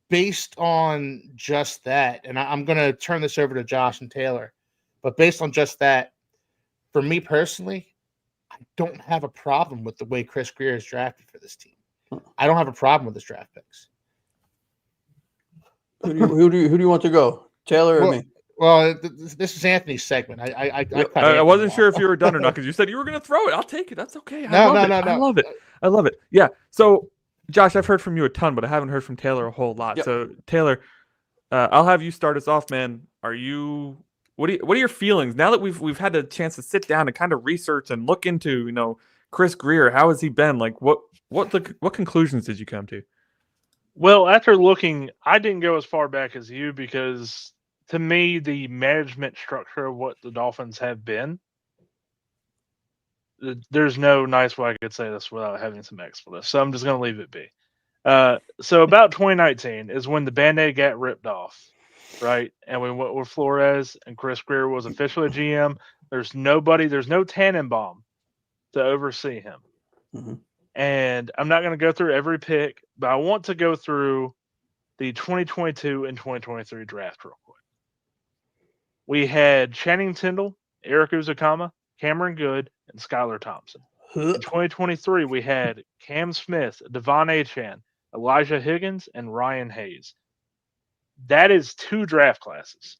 based on just that, and I'm going to turn this over to Josh and Taylor, but based on just that, for me personally, I don't have a problem with the way Chris Grier is drafted for this team. I don't have a problem with his draft picks. Who do you want to go, Taylor or me? Well, this is Anthony's segment. I wasn't sure if you were done or not because you said you were going to throw it. I'll take it. That's okay. No. I love it. I love it. Yeah. So, Josh, I've heard from you a ton, but I haven't heard from Taylor a whole lot. Yep. So, Taylor, I'll have you start us off, man. What are your feelings now that we've had a chance to sit down and kind of research and look into Chris Grier? How has he been? Like, what conclusions did you come to? Well, after looking, I didn't go as far back as you because to me, the management structure of what the Dolphins have been, there's no nice way I could say this without having some expletives. So I'm just going to leave it be. So about 2019 is when the Band-Aid got ripped off, right? And we went with Flores and Chris Grier was officially GM. There's no Tannenbaum to oversee him. And I'm not going to go through every pick, but I want to go through the 2022 and 2023 draft real quick. We had Channing Tindall, Eric Uzakama, Cameron Good, and Skylar Thompson. In 2023, we had Cam Smith, Devon Achane, Elijah Higgins, and Ryan Hayes. That is 2 draft classes.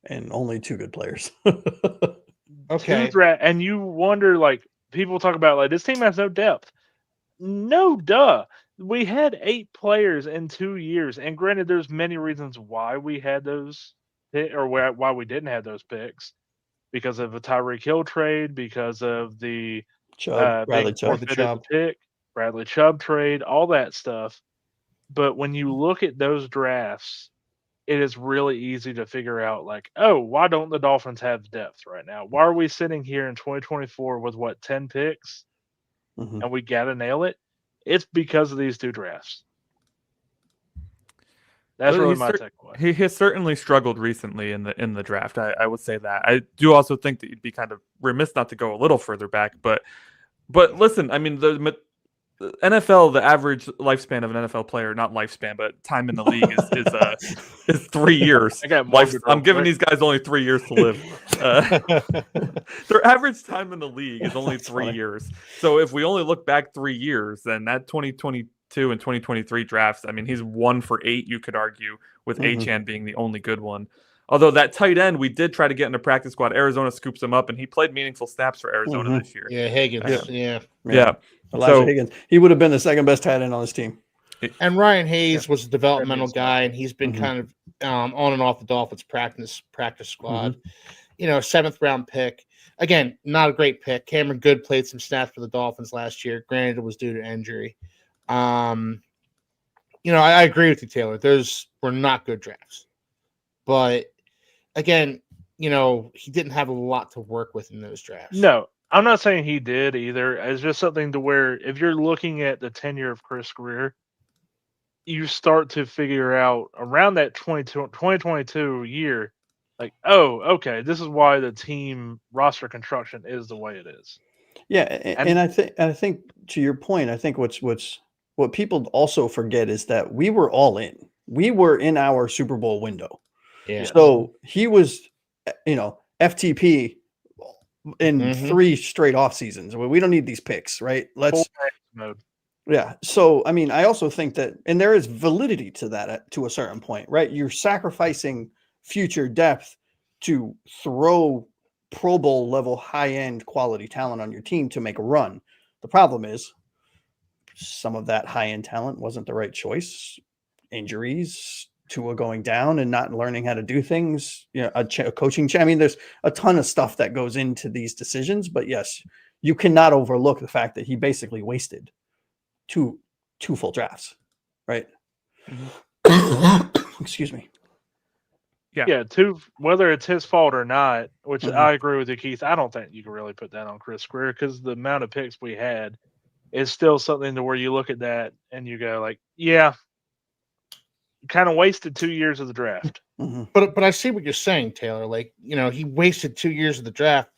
And only 2 good players. Okay. And you wonder, people talk about, this team has no depth. No, duh. We had 8 players in 2 years. And granted, there's many reasons why we had those or why we didn't have those picks. Because of a Tyreek Hill trade, because of the Bradley Chubb trade, all that stuff. But when you look at those drafts, it is really easy to figure out, why don't the Dolphins have depth right now? Why are we sitting here in 2024 with 10 picks? And we got to nail it? It's because of these 2 drafts. That's really my takeaway. He has certainly struggled recently in the draft. I would say that. I do also think that you'd be kind of remiss not to go a little further back. But listen, I mean, the NFL, the average lifespan of an NFL player, not lifespan, but time in the league is 3 years. I'm giving these guys only 3 years to live. Their average time in the league is only 3 years. So if we only look back 3 years, then that 2022 and 2023 drafts, I mean, he's 1 for 8, you could argue, with Achane being the only good one. Although that tight end, we did try to get in the practice squad. Arizona scoops him up, and he played meaningful snaps for Arizona this year. Yeah, Higgins. Yeah. Elijah Higgins. He would have been the second best tight end on this team. And Ryan Hayes was a developmental guy, and he's been kind of on and off the Dolphins practice squad. 7th round pick. Again, not a great pick. Cameron Good played some snaps for the Dolphins last year. Granted, it was due to injury. I agree with you, Taylor. Those were not good drafts. But again, he didn't have a lot to work with in those drafts. No, I'm not saying he did either. It's just something to where if you're looking at the tenure of Chris Grier, you start to figure out around that 2022 year, okay, this is why the team roster construction is the way it is. Yeah, and I think to your point, I think what people also forget is that we were all in. We were in our Super Bowl window. Yeah. So he was, FTP in 3 straight off seasons. We don't need these picks, right? Yeah. So, I mean, I also think that, and there is validity to that to a certain point, right? You're sacrificing future depth to throw Pro Bowl level high-end quality talent on your team to make a run. The problem is some of that high-end talent wasn't the right choice. injuries, Tua going down and not learning how to do things, a coaching. I mean, there's a ton of stuff that goes into these decisions, but yes, you cannot overlook the fact that he basically wasted two full drafts, right? Excuse me. Yeah, whether it's his fault or not, which I agree with you, Keith. I don't think you can really put that on Chris Grier because the amount of picks we had is still something to where you look at that and you go like, yeah, kind of wasted 2 years of the draft. But I see what you're saying, Taylor. Like, he wasted 2 years of the draft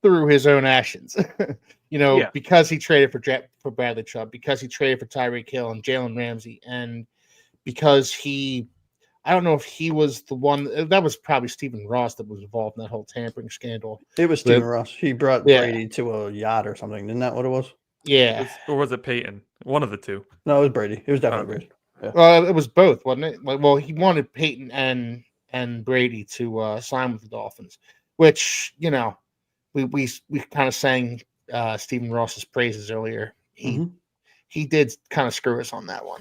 through his own actions. Because he traded for Bradley Chubb, because he traded for Tyreek Hill and Jalen Ramsey, and because I don't know if he was the one. That was probably Stephen Ross that was involved in that whole tampering scandal. It was Stephen Ross. He brought Brady to a yacht or something. Isn't that what it was? Yeah. Or was it Peyton? One of the two. No, it was Brady. It was definitely Brady. Yeah. Well, it was both, wasn't it? Well, he wanted Peyton and Brady to sign with the Dolphins, which we kind of sang Stephen Ross's praises earlier. He did kind of screw us on that one.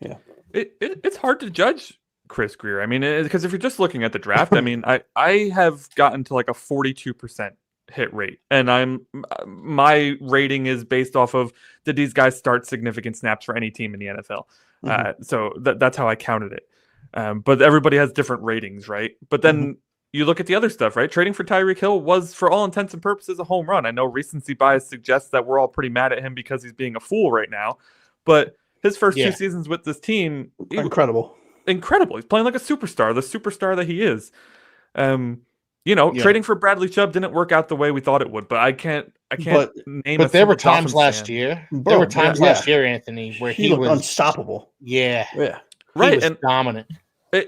Yeah. It's hard to judge Chris Grier. I mean, because if you're just looking at the draft, I mean, I have gotten to like a 42% hit rate, and my rating is based off of did these guys start significant snaps for any team in the NFL. So that's how I counted it. But everybody has different ratings, right? But then you look at the other stuff, right? Trading for Tyreek Hill was, for all intents and purposes, a home run. I know recency bias suggests that we're all pretty mad at him because he's being a fool right now, but his first 2 seasons with this team, incredible. He's playing like a superstar, the superstar that he is. Trading for Bradley Chubb didn't work out the way we thought it would, but I can't name. But there were times last year. There were times last year, Anthony, where he was unstoppable. Yeah, right, he was and dominant.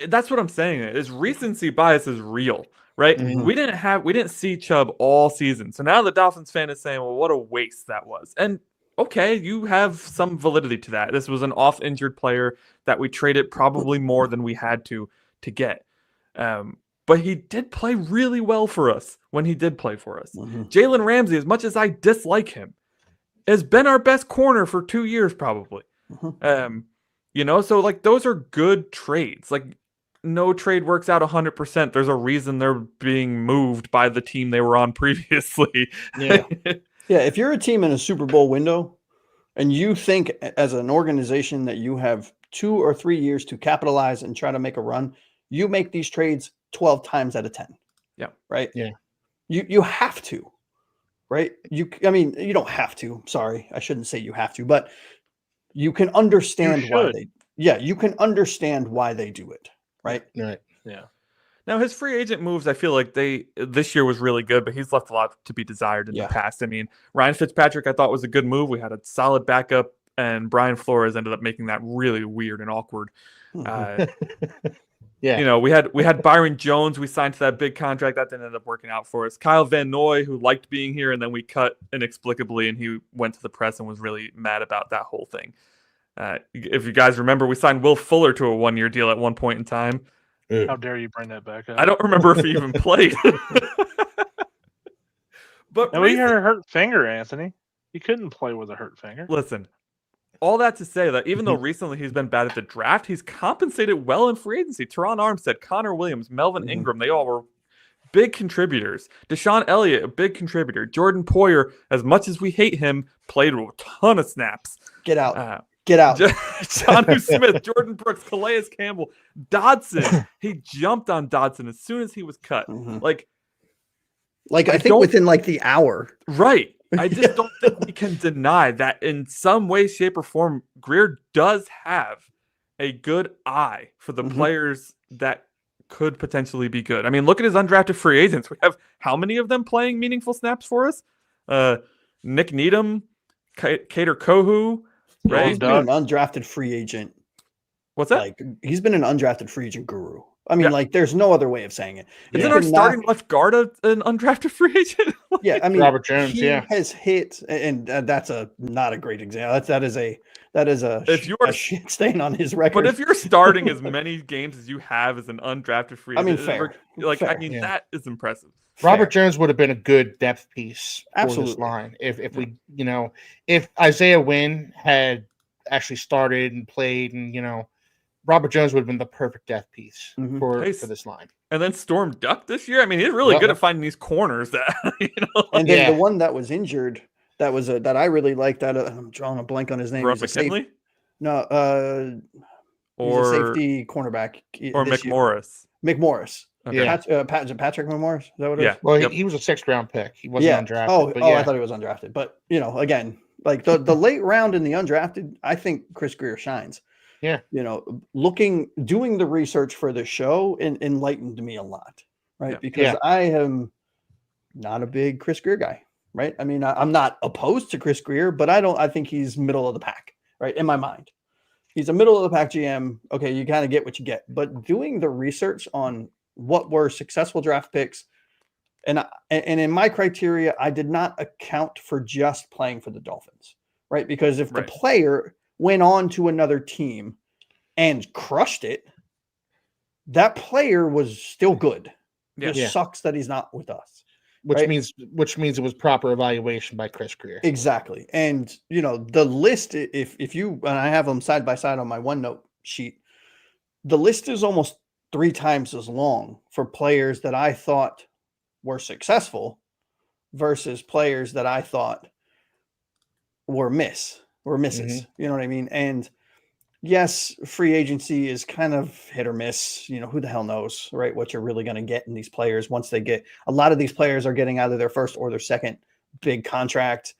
That's what I'm saying. Is recency bias is real, right? We didn't see Chubb all season, so now the Dolphins fan is saying, "Well, what a waste that was." And okay, you have some validity to that. This was an off-injured player that we traded probably more than we had to get. But he did play really well for us when he did play for us. Jalen Ramsey, as much as I dislike him, has been our best corner for 2 years probably. So like those are good trades. Like no trade works out 100%. There's a reason they're being moved by the team they were on previously. Yeah. Yeah, if you're a team in a Super Bowl window and you think as an organization that you have 2 or 3 years to capitalize and try to make a run, you make these trades 12 times out of 10. Yeah. Right? Yeah. You have to. Right? You don't have to. Sorry. I shouldn't say you have to, but you can understand why you can understand why they do it. Right? Right. Yeah. Now, his free agent moves, I feel like this year was really good, but he's left a lot to be desired in the past. I mean, Ryan Fitzpatrick, I thought was a good move. We had a solid backup, and Brian Flores ended up making that really weird and awkward. We had Byron Jones. We signed to that big contract that didn't end up working out for us. Kyle Van Noy, who liked being here, and then we cut inexplicably, and he went to the press and was really mad about that whole thing. If you guys remember, we signed Will Fuller to a 1-year deal at one point in time. How dare you bring that back up? I don't remember if he even played. But we had a hurt finger, Anthony. He couldn't play with a hurt finger. Listen, all that to say that even though recently he's been bad at the draft, he's compensated well in free agency. Teron Armstead, Connor Williams, Melvin Ingram, they all were big contributors. Deshaun Elliott, a big contributor. Jordan Poyer, as much as we hate him, played a ton of snaps. Get out. Get out. Jonnu Smith, Jordan Brooks, Calais Campbell, Dodson. He jumped on Dodson as soon as he was cut. Like I think within like the hour. Right. I just don't think we can deny that in some way, shape, or form, Grier does have a good eye for the players that could potentially be good. I mean, look at his undrafted free agents. We have how many of them playing meaningful snaps for us? Nick Needham, Kader Kohu. Right? He's been an undrafted free agent. What's that? Like he's been an undrafted free agent guru. I mean, like there's no other way of saying it. Isn't our starting left guard an undrafted free agent? Yeah, I mean, Robert Jones. He has hit, and that's not a great example. That is a shit stain on his record. But if you're starting as many games as you have as an undrafted free agent, fair. That is impressive. Robert Jones would have been a good depth piece for this line if Isaiah Wynn had actually started and played and Robert Jones would have been the perfect death piece Mhm. for Hey, this line. And then Storm Duck this year. I mean, he's really good at finding these corners that And then Yeah. the one that was injured, that was that I really liked. That I'm drawing a blank on his name. Rob He's a safe, McKinley no, he's a or safety cornerback this year. McMorris. McMorris. Okay. Yeah. Is it Patrick McMorris? Is that what it is? Yeah. Well, Yep. he was a 6th round pick. He wasn't undrafted. But I thought he was undrafted. But again, like the late round in the undrafted, I think Chris Grier shines. Yeah. Doing the research for the show enlightened me a lot, right? Yeah. Because I am not a big Chris Grier guy, right? I mean, I'm not opposed to Chris Grier, but I think he's middle of the pack, right? In my mind, he's a middle of the pack GM. Okay, you kind of get what you get, but doing the research on what were successful draft picks, and in my criteria, I did not account for just playing for the Dolphins, right? Because if the player went on to another team and crushed it, that player was still good. It sucks that he's not with us. Which means it was proper evaluation by Chris Grier. Exactly. And the list, if you, and I have them side by side on my OneNote sheet, the list is almost 3 times as long for players that I thought were successful versus players that I thought were misses. Mm-hmm. You know what I mean? And yes, free agency is kind of hit or miss. Who the hell knows, right? What you're really going to get in these players once they get, a lot of these players are getting either their first or their second big contract.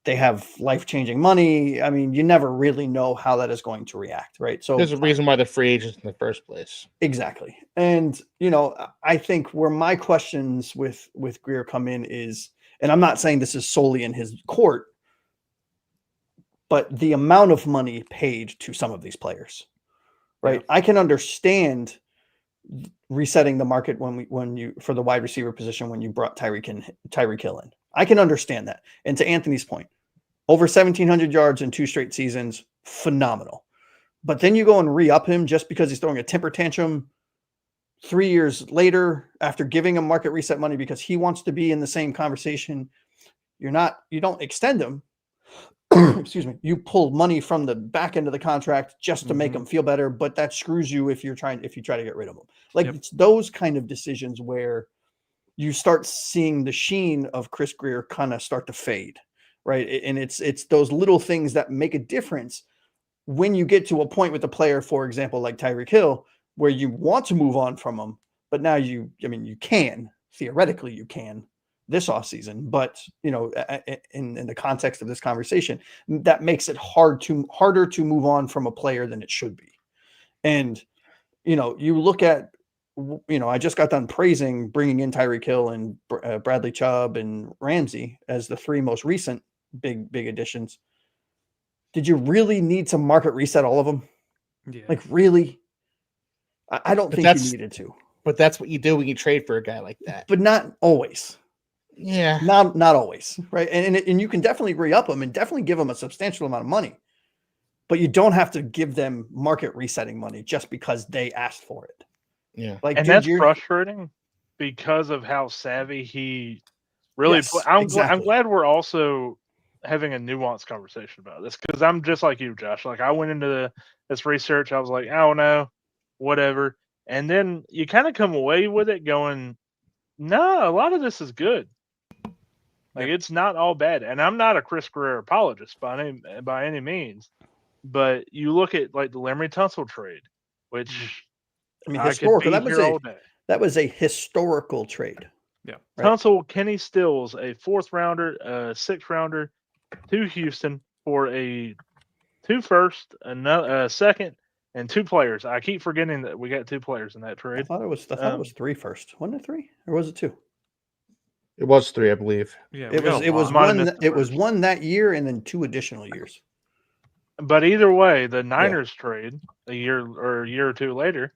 They have life-changing money. I mean, you never really know how that is going to react, right? So there's a reason why they're free agents in the first place. Exactly. And, I think where my questions with Grier come in is, and I'm not saying this is solely in his court, but the amount of money paid to some of these players, right? Yeah. I can understand resetting the market when you for the wide receiver position when you brought Tyreek Hill in. I can understand that. And to Anthony's point, over 1,700 yards in 2 straight seasons, phenomenal. But then you go and re-up him just because he's throwing a temper tantrum 3 years later after giving him market reset money because he wants to be in the same conversation. You don't extend him. Excuse me. You pull money from the back end of the contract just to make him feel better, but that screws you if you try to get rid of him. Like it's those kind of decisions where you start seeing the sheen of Chris Grier kind of start to fade, right? And it's those little things that make a difference when you get to a point with a player, for example, like Tyreek Hill, where you want to move on from him, but now you can, theoretically you can this offseason, but in the context of this conversation, that makes it harder to move on from a player than it should be. And, you look at, I just got done bringing in Tyreek Hill and Bradley Chubb and Ramsey as the 3 most recent big additions. Did you really need to market reset all of them? Yeah. Like, really? I don't think you needed to. But that's what you do when you trade for a guy like that. But not always. Yeah. Not always, right? And you can definitely re-up them and definitely give them a substantial amount of money. But you don't have to give them market resetting money just because they asked for it. Yeah. And that's frustrating because of how savvy he really I'm glad we're also having a nuanced conversation about this because I'm just like you, Josh. Like I went into this research, I was like, I don't know, whatever. And then you kind of come away with it going, no, a lot of this is good. Like it's not all bad. And I'm not a Chris Grier apologist by any means. But you look at like the Laremy Tunsil trade, which historical. That was a historical trade. Yeah. Right? Tunsil, Kenny Stills, a 4th rounder, a 6th rounder to Houston for a 2 first, a second, and 2 players. I keep forgetting that we got 2 players in that trade. I thought it was 3 first. Wasn't it 3? Or was it 2? It was 3, I believe. Yeah, it was one that year and then 2 additional years. But either way, the Niners trade a year or 2 later.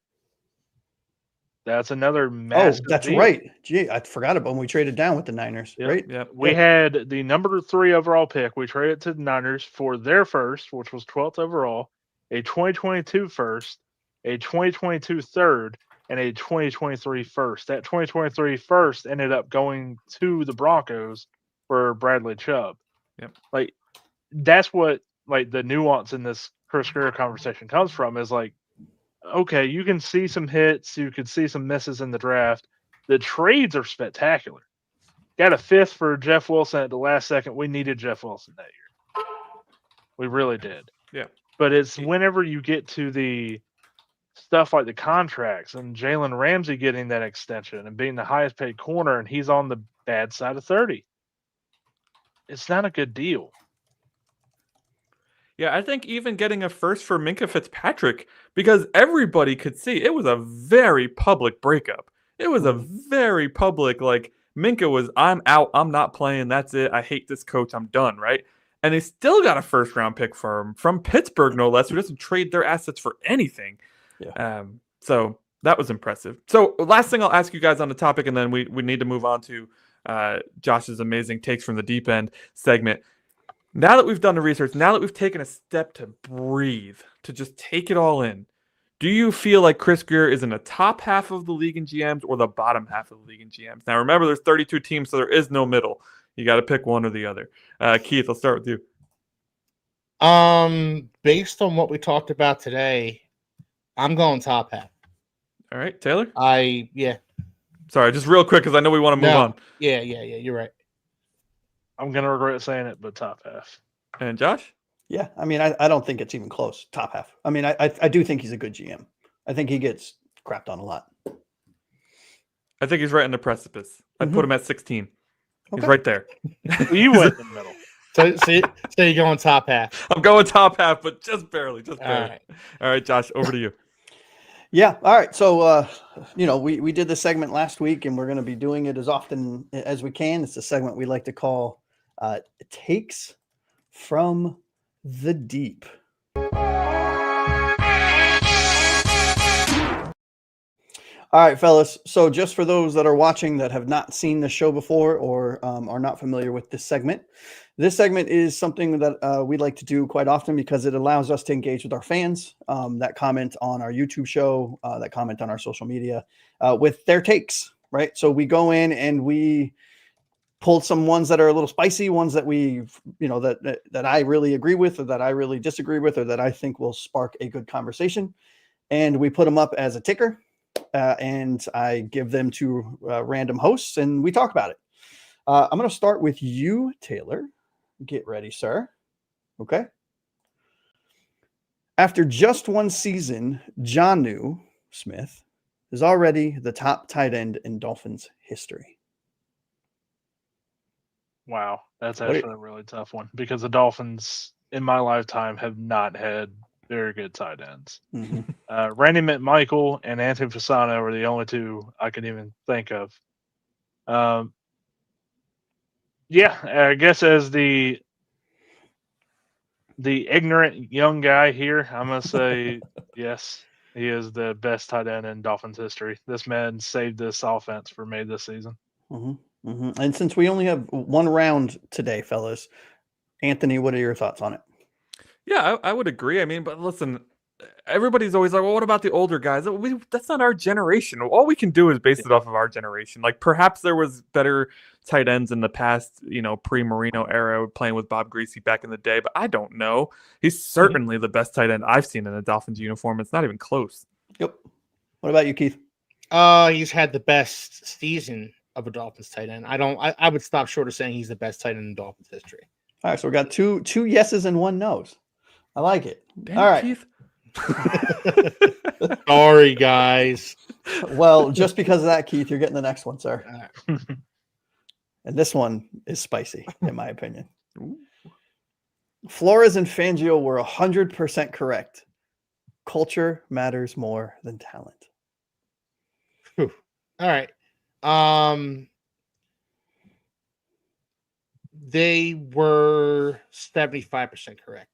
That's another massive deal. Right. Gee, I forgot about when we traded down with the Niners, right? Yeah. We had the number 3 overall pick. We traded to the Niners for their first, which was 12th overall, a 2022 first, a 2022 third, and a 2023 first. That 2023 first ended up going to the Broncos for Bradley Chubb. Yep. Like that's what like the nuance in this Chris Grier conversation comes from is like okay, you can see some hits, you could see some misses in the draft. The trades are spectacular. Got a 5th for Jeff Wilson at the last second. We needed Jeff Wilson that year. We really did. Yeah. But it's whenever you get to the stuff like the contracts and Jalen Ramsey getting that extension and being the highest paid corner, and he's on the bad side of 30. It's not a good deal. Yeah, I think even getting a first for Minka Fitzpatrick, because everybody could see it was a very public breakup. It was a very public, like, Minka was, I'm out, I'm not playing, that's it, I hate this coach, I'm done, right? And they still got a first-round pick for him from Pittsburgh, no less, who doesn't trade their assets for anything. Yeah. So that was impressive. So last thing I'll ask you guys on the topic, and then we need to move on to Josh's amazing takes from the deep end segment. Now that we've done the research, now that we've taken a step to breathe, to just take it all in, do you feel like Chris Grier is in the top half of the league in GMs or the bottom half of the league in GMs? Now, remember, there's 32 teams, so there is no middle. You got to pick one or the other. Keith, I'll start with you. Based on what we talked about today, I'm going top half. All right, Taylor? Yeah. Sorry, just real quick, because I know we want to move on. Yeah, you're right. I'm going to regret saying it, but top half. And Josh? Yeah, I mean, I don't think it's even close. Top half. I mean, I do think he's a good GM. I think he gets crapped on a lot. I think he's right on the precipice. I'd put him at 16. He's Okay. right there. You went in the middle. So you're going top half. I'm going top half, but just barely. Just barely. All right. All right, Josh, over to you. Yeah. All right. So, we did this segment last week, and we're going to be doing it as often as we can. It's a segment we like to call Takes from the Deep. All right, fellas. So just for those that are watching that have not seen the show before or are not familiar with this segment is something that we like to do quite often because it allows us to engage with our fans that comment on our YouTube show, that comment on our social media with their takes, right? So we go in and we pull some ones that are a little spicy, ones that that I really agree with or that I really disagree with or that I think will spark a good conversation. And we put them up as a ticker. And I give them to random hosts and we talk about it. I'm going to start with you, Taylor. Get ready, sir. Okay. After just one season, Jonnu Smith is already the top tight end in Dolphins history. Wow. That's actually a really tough one because the Dolphins in my lifetime have not had very good tight ends. Mm-hmm. Randy McMichael and Anthony Fasano are the only two I can even think of. I guess as the ignorant young guy here, I'm going to say yes, he is the best tight end in Dolphins history. This man saved this offense for me this season. Mm-hmm. Mm-hmm. And since we only have one round today, fellas, Anthony, what are your thoughts on it? Yeah, I would agree. I mean, but listen, everybody's always like, well, what about the older guys? That's not our generation. All we can do is base it off of our generation. Like, perhaps there was better tight ends in the past, pre-Marino era playing with Bob Greasy back in the day, but I don't know. He's certainly the best tight end I've seen in a Dolphins uniform. It's not even close. Yep. What about you, Keith? He's had the best season of a Dolphins tight end. I would stop short of saying he's the best tight end in Dolphins history. All right, so we got two yeses and one no's. I like it. Damn, all right. Keith. Sorry, guys. Well, just because of that, Keith, you're getting the next one, sir. Right. And this one is spicy, in my opinion. Flores and Fangio were 100% correct. Culture matters more than talent. Whew. All right. They were 75% correct.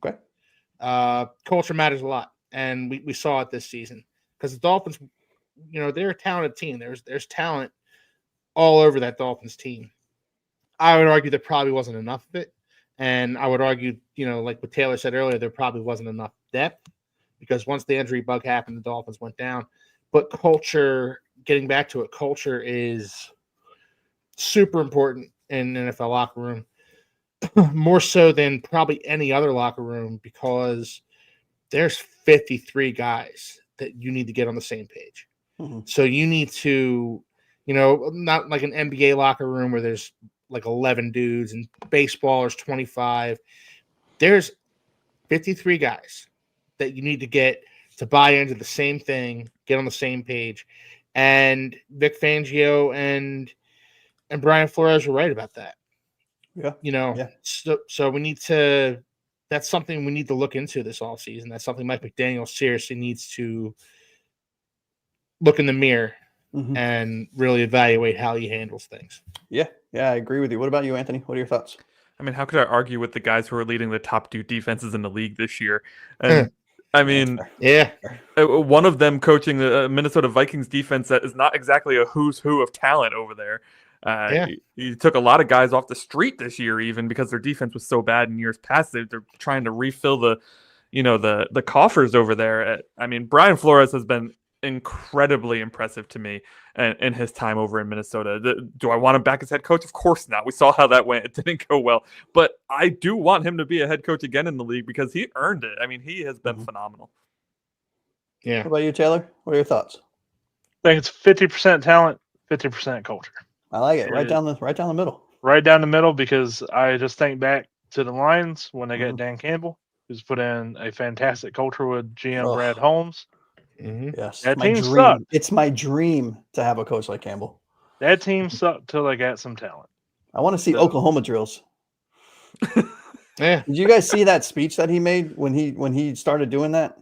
Okay. Culture matters a lot, and we saw it this season because the Dolphins, they're a talented team. There's talent all over that Dolphins team. I would argue there probably wasn't enough of it, and I would argue, like what Taylor said earlier, there probably wasn't enough depth because once the injury bug happened, the Dolphins went down. But culture, getting back to it, culture is super important in an NFL locker room. More so than probably any other locker room because there's 53 guys that you need to get on the same page. Mm-hmm. So you need to, not like an NBA locker room where there's like 11 dudes and baseball is 25. There's 53 guys that you need to get to buy into the same thing, get on the same page. And Vic Fangio and Brian Flores were right about that. Yeah. So we need to, that's something we need to look into this offseason. That's something Mike McDaniel seriously needs to look in the mirror and really evaluate how he handles things. Yeah, I agree with you. What about you, Anthony? What are your thoughts? I mean, how could I argue with the guys who are leading the top 2 defenses in the league this year? And I mean, one of them coaching the Minnesota Vikings defense that is not exactly a who's who of talent over there. He took a lot of guys off the street this year, even because their defense was so bad in years past. They're trying to refill the coffers over there. I mean, Brian Flores has been incredibly impressive to me in his time over in Minnesota. Do I want him back as head coach? Of course not. We saw how that went. It didn't go well. But I do want him to be a head coach again in the league because he earned it. I mean, he has been phenomenal. Yeah. What about you, Taylor? What are your thoughts? I think it's 50% talent, 50% culture. I like it. Right down the middle. Right down the middle, because I just think back to the Lions when they got Dan Campbell, who's put in a fantastic culture with GM Brad Holmes. Yes, that my team dream. sucked. It's my dream to have a coach like Campbell. That team sucked till they got some talent. I want to see Oklahoma drills. Yeah. Did you guys see that speech that he made when he started doing that?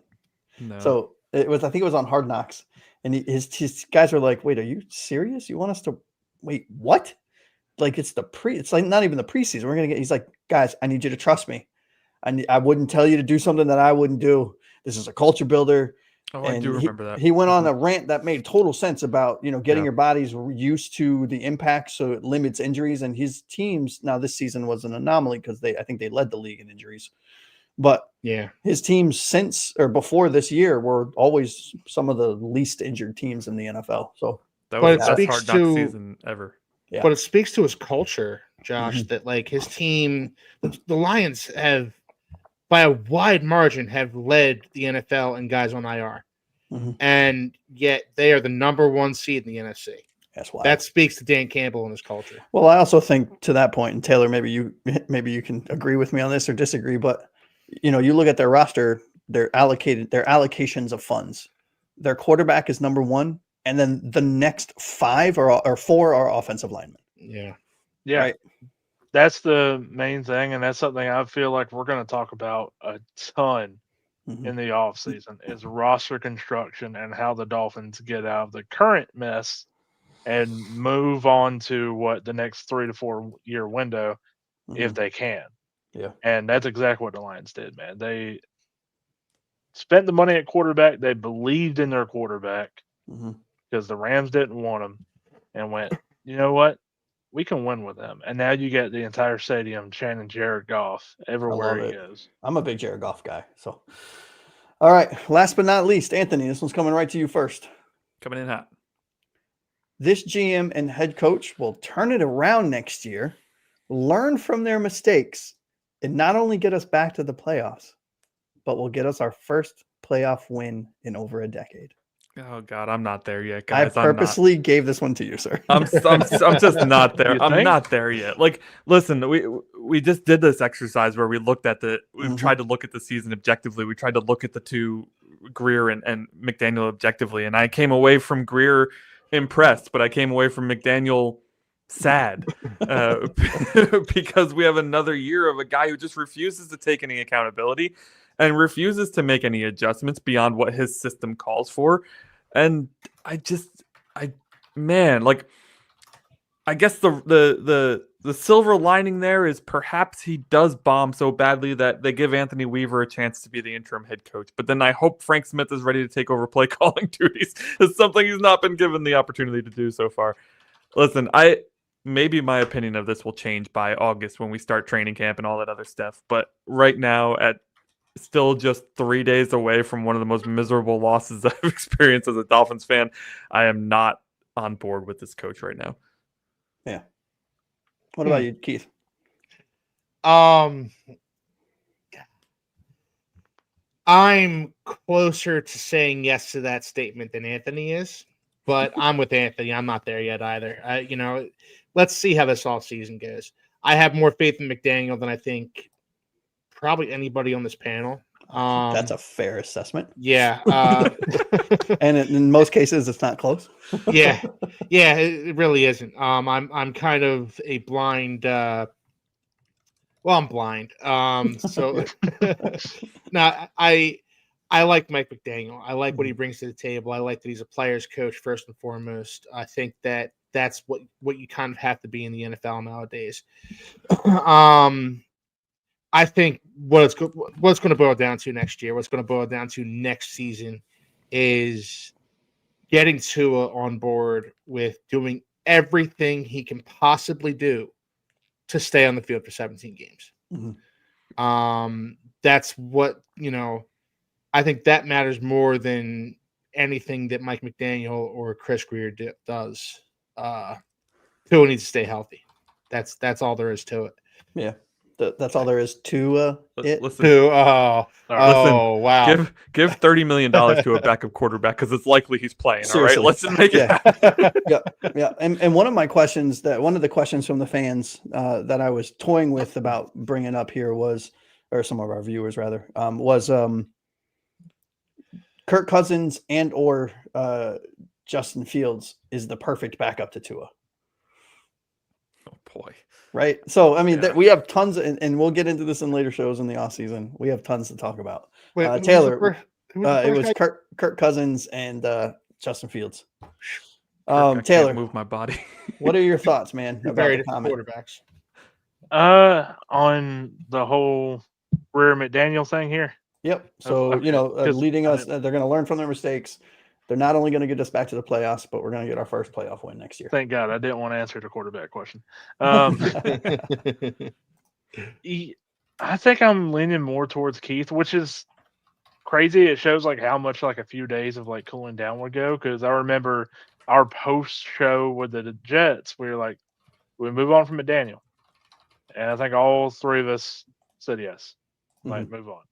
No. So I think it was on Hard Knocks, and his guys were like, "Wait, are you serious? You want us to wait? What? Like it's like not even the preseason. We're gonna get." He's like, "Guys, I need you to trust me. I wouldn't tell you to do something that I wouldn't do. This is a culture builder." Oh, and I do remember that. He went on a rant that made total sense about, getting your bodies used to the impact so it limits injuries. And his teams, now this season was an anomaly because I think they led the league in injuries. But his teams since or before this year were always some of the least injured teams in the NFL. So that was the best Hard Knock season ever. Yeah. But it speaks to his culture, Josh, that like his team, the Lions have, by a wide margin, have led the NFL in guys on IR. And yet they are the number 1 seed in the NFC. That's why. That speaks to Dan Campbell and his culture. Well, I also think to that point, and Taylor, maybe you can agree with me on this or disagree, but you look at their roster, their allocations of funds. Their quarterback is number 1, and then the next 5 or 4 are offensive linemen. Yeah. Right. That's the main thing, and that's something I feel like we're going to talk about a ton in the offseason is roster construction and how the Dolphins get out of the current mess and move on to what the next 3 to 4 year window if they can. Yeah. And that's exactly what the Lions did, man. They spent the money at quarterback. They believed in their quarterback because the Rams didn't want him and went, you know what? We can win with them. And now you get the entire stadium chanting Jared Goff everywhere he goes. I'm a big Jared Goff guy. So, all right. Last but not least, Anthony, this one's coming right to you first. Coming in hot. This GM and head coach will turn it around next year, learn from their mistakes, and not only get us back to the playoffs, but will get us our first playoff win in over a decade. Oh God, I'm not there yet, guys. I purposely gave this one to you, sir. I'm just not there. I'm not there yet. Like, listen, we just did this exercise where we looked at we've tried to look at the season objectively. We tried to look at the two, Grier and McDaniel, objectively, and I came away from Grier impressed, but I came away from McDaniel sad because we have another year of a guy who just refuses to take any accountability and refuses to make any adjustments beyond what his system calls for. And I guess the silver lining there is perhaps he does bomb so badly that they give Anthony Weaver a chance to be the interim head coach. But then I hope Frank Smith is ready to take over play calling duties. It's something he's not been given the opportunity to do so far. Listen, maybe my opinion of this will change by August when we start training camp and all that other stuff. But right now, at still just 3 days away from one of the most miserable losses I've experienced as a Dolphins fan, I am not on board with this coach right now. Yeah. What about you, Keith? I'm closer to saying yes to that statement than Anthony is, but I'm with Anthony. I'm not there yet either. Let's see how this all season goes. I have more faith in McDaniel than I think probably anybody on this panel. That's a fair assessment. Yeah. And in most cases, it's not close. Yeah, it really isn't. I'm kind of a blind. I'm blind. So no, I like Mike McDaniel. I like what he brings to the table. I like that he's a player's coach first and foremost. I think that's what you kind of have to be in the NFL nowadays. I think what it's going to boil down to next year, what's going to boil down to next season, is getting Tua on board with doing everything he can possibly do to stay on the field for 17 games. Mm-hmm. That's what, I think that matters more than anything that Mike McDaniel or Chris Grier does. Tua needs to stay healthy. That's all there is to it. Yeah. That's all there is to it. Listen, wow! Give $30 million to a backup quarterback because it's likely he's playing. Seriously. All right, let's make it happen. Yeah. And one of the questions from the fans that I was toying with about bringing up here was, or some of our viewers rather, was Kirk Cousins and or Justin Fields is the perfect backup to Tua. Oh boy. Right. So, I mean, we have tons and we'll get into this in later shows in the off season. We have tons to talk about. Wait, Taylor, it was Kirk Cousins and Justin Fields. I Taylor, can't move my body. What are your thoughts, man, about the comment? Quarterbacks? On the whole Grier McDaniel thing here. Yep. So, leading us, they're going to learn from their mistakes. They're not only going to get us back to the playoffs, but we're going to get our first playoff win next year. Thank God I didn't want to answer the quarterback question. I think I'm leaning more towards Keith, which is crazy. It shows how much a few days of cooling down would go. Because I remember our post show with the Jets, we were like, we move on from McDaniel, and I think all three of us said yes, might move on.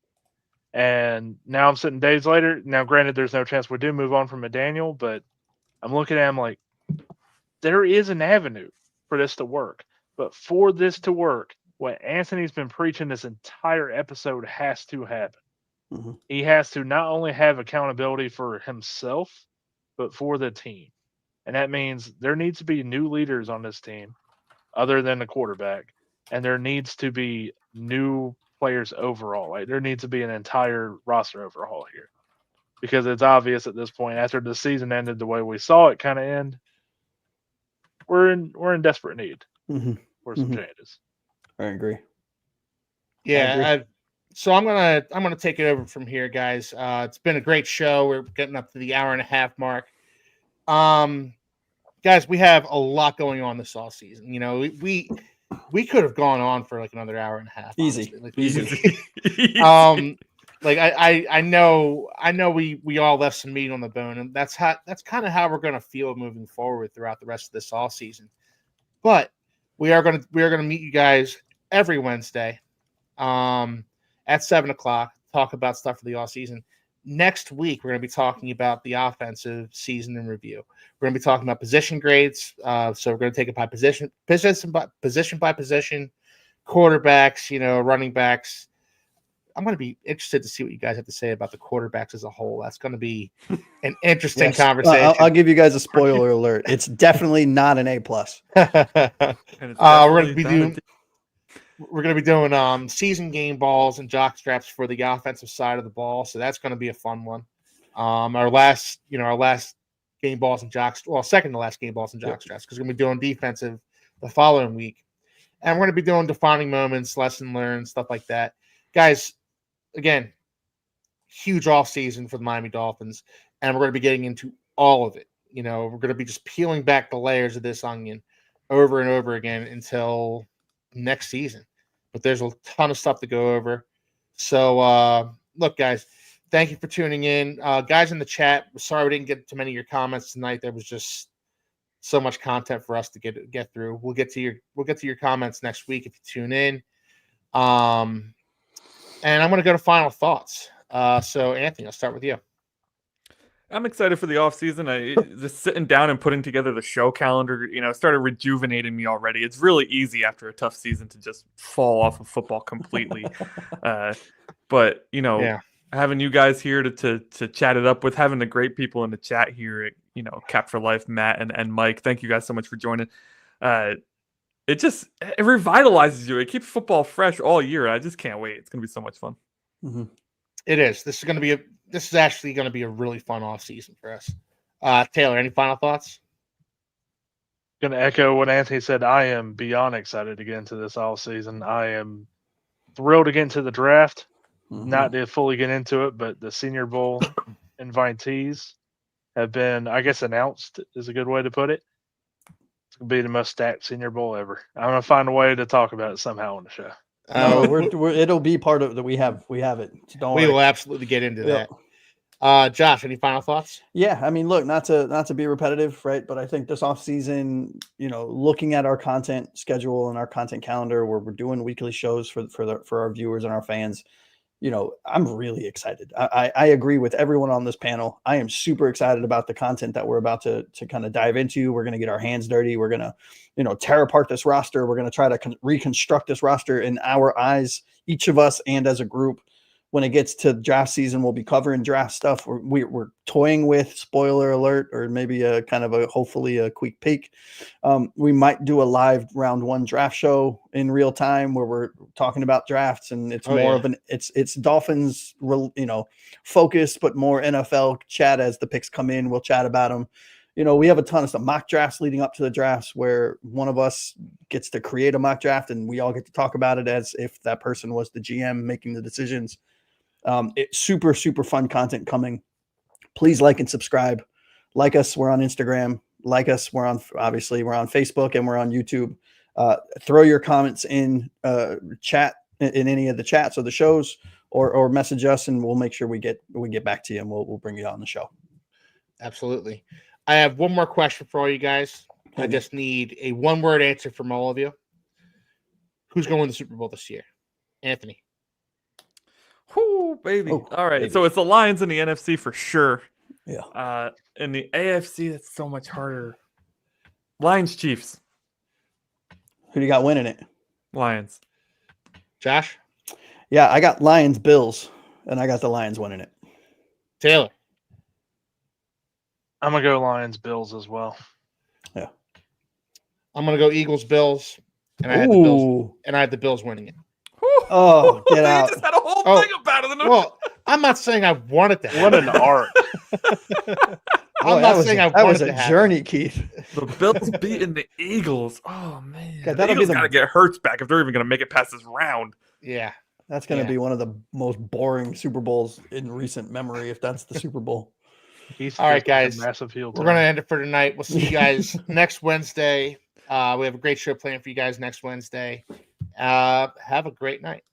And now I'm sitting days later. Now, granted, there's no chance we do move on from McDaniel, but I'm looking at him like there is an avenue for this to work. But for this to work, what Anthony's been preaching this entire episode has to happen. Mm-hmm. He has to not only have accountability for himself, but for the team. And that means there needs to be new leaders on this team other than the quarterback. And there needs to be new players overall. There needs to be an entire roster overhaul here, because it's obvious at this point, after the season ended the way we saw it kind of end, we're in desperate need for some changes. I agree. Yeah. So I'm gonna take it over from here, guys. It's been a great show. We're getting up to the hour and a half mark. Guys, we have a lot going on this off season. We could have gone on for another hour and a half. Easy. I know we all left some meat on the bone, and that's kind of how we're going to feel moving forward throughout the rest of this off season. But we are going to meet you guys every Wednesday at 7:00, talk about stuff for the off season. Next week, we're going to be talking about the offensive season in review. We're going to be talking about position grades. So we're going to take it by position by position, quarterbacks, running backs. I'm going to be interested to see what you guys have to say about the quarterbacks as a whole. That's going to be an interesting conversation. I'll give you guys a spoiler alert. It's definitely not an A+. We're going to be doing season game balls and jock straps for the offensive side of the ball. So that's going to be a fun one. Our last game balls and jocks, second to last game balls and jock straps, because we're going to be doing defensive the following week. And we're going to be doing defining moments, lesson learned, stuff like that. Guys, again, huge off season for the Miami Dolphins, and we're going to be getting into all of it. We're going to be just peeling back the layers of this onion over and over again until next season. But there's a ton of stuff to go over. So, look, guys, thank you for tuning in. Guys in the chat, sorry we didn't get to many of your comments tonight. There was just so much content for us to get through. We'll get to your comments next week if you tune in. And I'm going to go to final thoughts. So Anthony, I'll start with you. I'm excited for the offseason. Just sitting down and putting together the show calendar, started rejuvenating me already. It's really easy after a tough season to just fall off of football completely. But having you guys here to chat it up with, having the great people in the chat here, Cap for Life, Matt and Mike. Thank you guys so much for joining. It revitalizes you. It keeps football fresh all year. I just can't wait. It's gonna be so much fun. Mm-hmm. It is. This is actually going to be a really fun off season for us. Taylor, any final thoughts? Going to echo what Anthony said. I am beyond excited to get into this off season. I am thrilled to get into the draft. Mm-hmm. Not to fully get into it, but the Senior Bowl invitees have been, I guess, announced is a good way to put it. It's going to be the most stacked Senior Bowl ever. I'm going to find a way to talk about it somehow on the show. It'll be part of that. We have it. Don't worry. We will absolutely get into that. Josh, any final thoughts? Yeah, I mean, look, not to be repetitive, right? But I think this off season, looking at our content schedule and our content calendar, where we're doing weekly shows for our viewers and our fans, I'm really excited. I agree with everyone on this panel. I am super excited about the content that we're about to kind of dive into. We're going to get our hands dirty. We're going to, tear apart this roster. We're going to try to reconstruct this roster in our eyes, each of us, and as a group. When it gets to draft season, we'll be covering draft stuff. We're toying with, spoiler alert, or maybe hopefully a quick peek. We might do a live round 1 draft show in real time where we're talking about drafts, and it's it's Dolphins, focused, but more NFL chat as the picks come in. We'll chat about them. We have a ton of stuff, mock drafts leading up to the drafts where one of us gets to create a mock draft and we all get to talk about it as if that person was the GM making the decisions. It's super, super fun content coming. Please like and subscribe. Like us, we're on Instagram. Like us, we're on Facebook and we're on YouTube. Throw your comments in chat in any of the chats or the shows, or message us, and we'll make sure we get back to you and we'll bring you on the show. Absolutely. I have one more question for all you guys. I just need a one-word answer from all of you. Who's going to win the Super Bowl this year? Anthony. Whoo, baby. Oh, all right. baby. So it's the Lions in the NFC for sure. Yeah. In the AFC, that's so much harder. Lions, Chiefs. Who do you got winning it? Lions. Josh? Yeah, I got Lions, Bills, and I got the Lions winning it. Taylor? I'm going to go Lions, Bills as well. Yeah. I'm going to go Eagles, Bills, and I had the Bills winning it. Oh, get out. You just had a whole thing about it. Well, I'm not saying I want it to happen. What an art. I'm not saying I want it to happen. That was a journey, Keith. The Bills beating the Eagles. Oh, man. Yeah, the Eagles got to get Hurts back if they're even going to make it past this round. Yeah. That's going to be one of the most boring Super Bowls in recent memory, if that's the Super Bowl. All right, guys. Massive heel we're going to end it for tonight. We'll see you guys next Wednesday. We have a great show planned for you guys next Wednesday. Have a great night.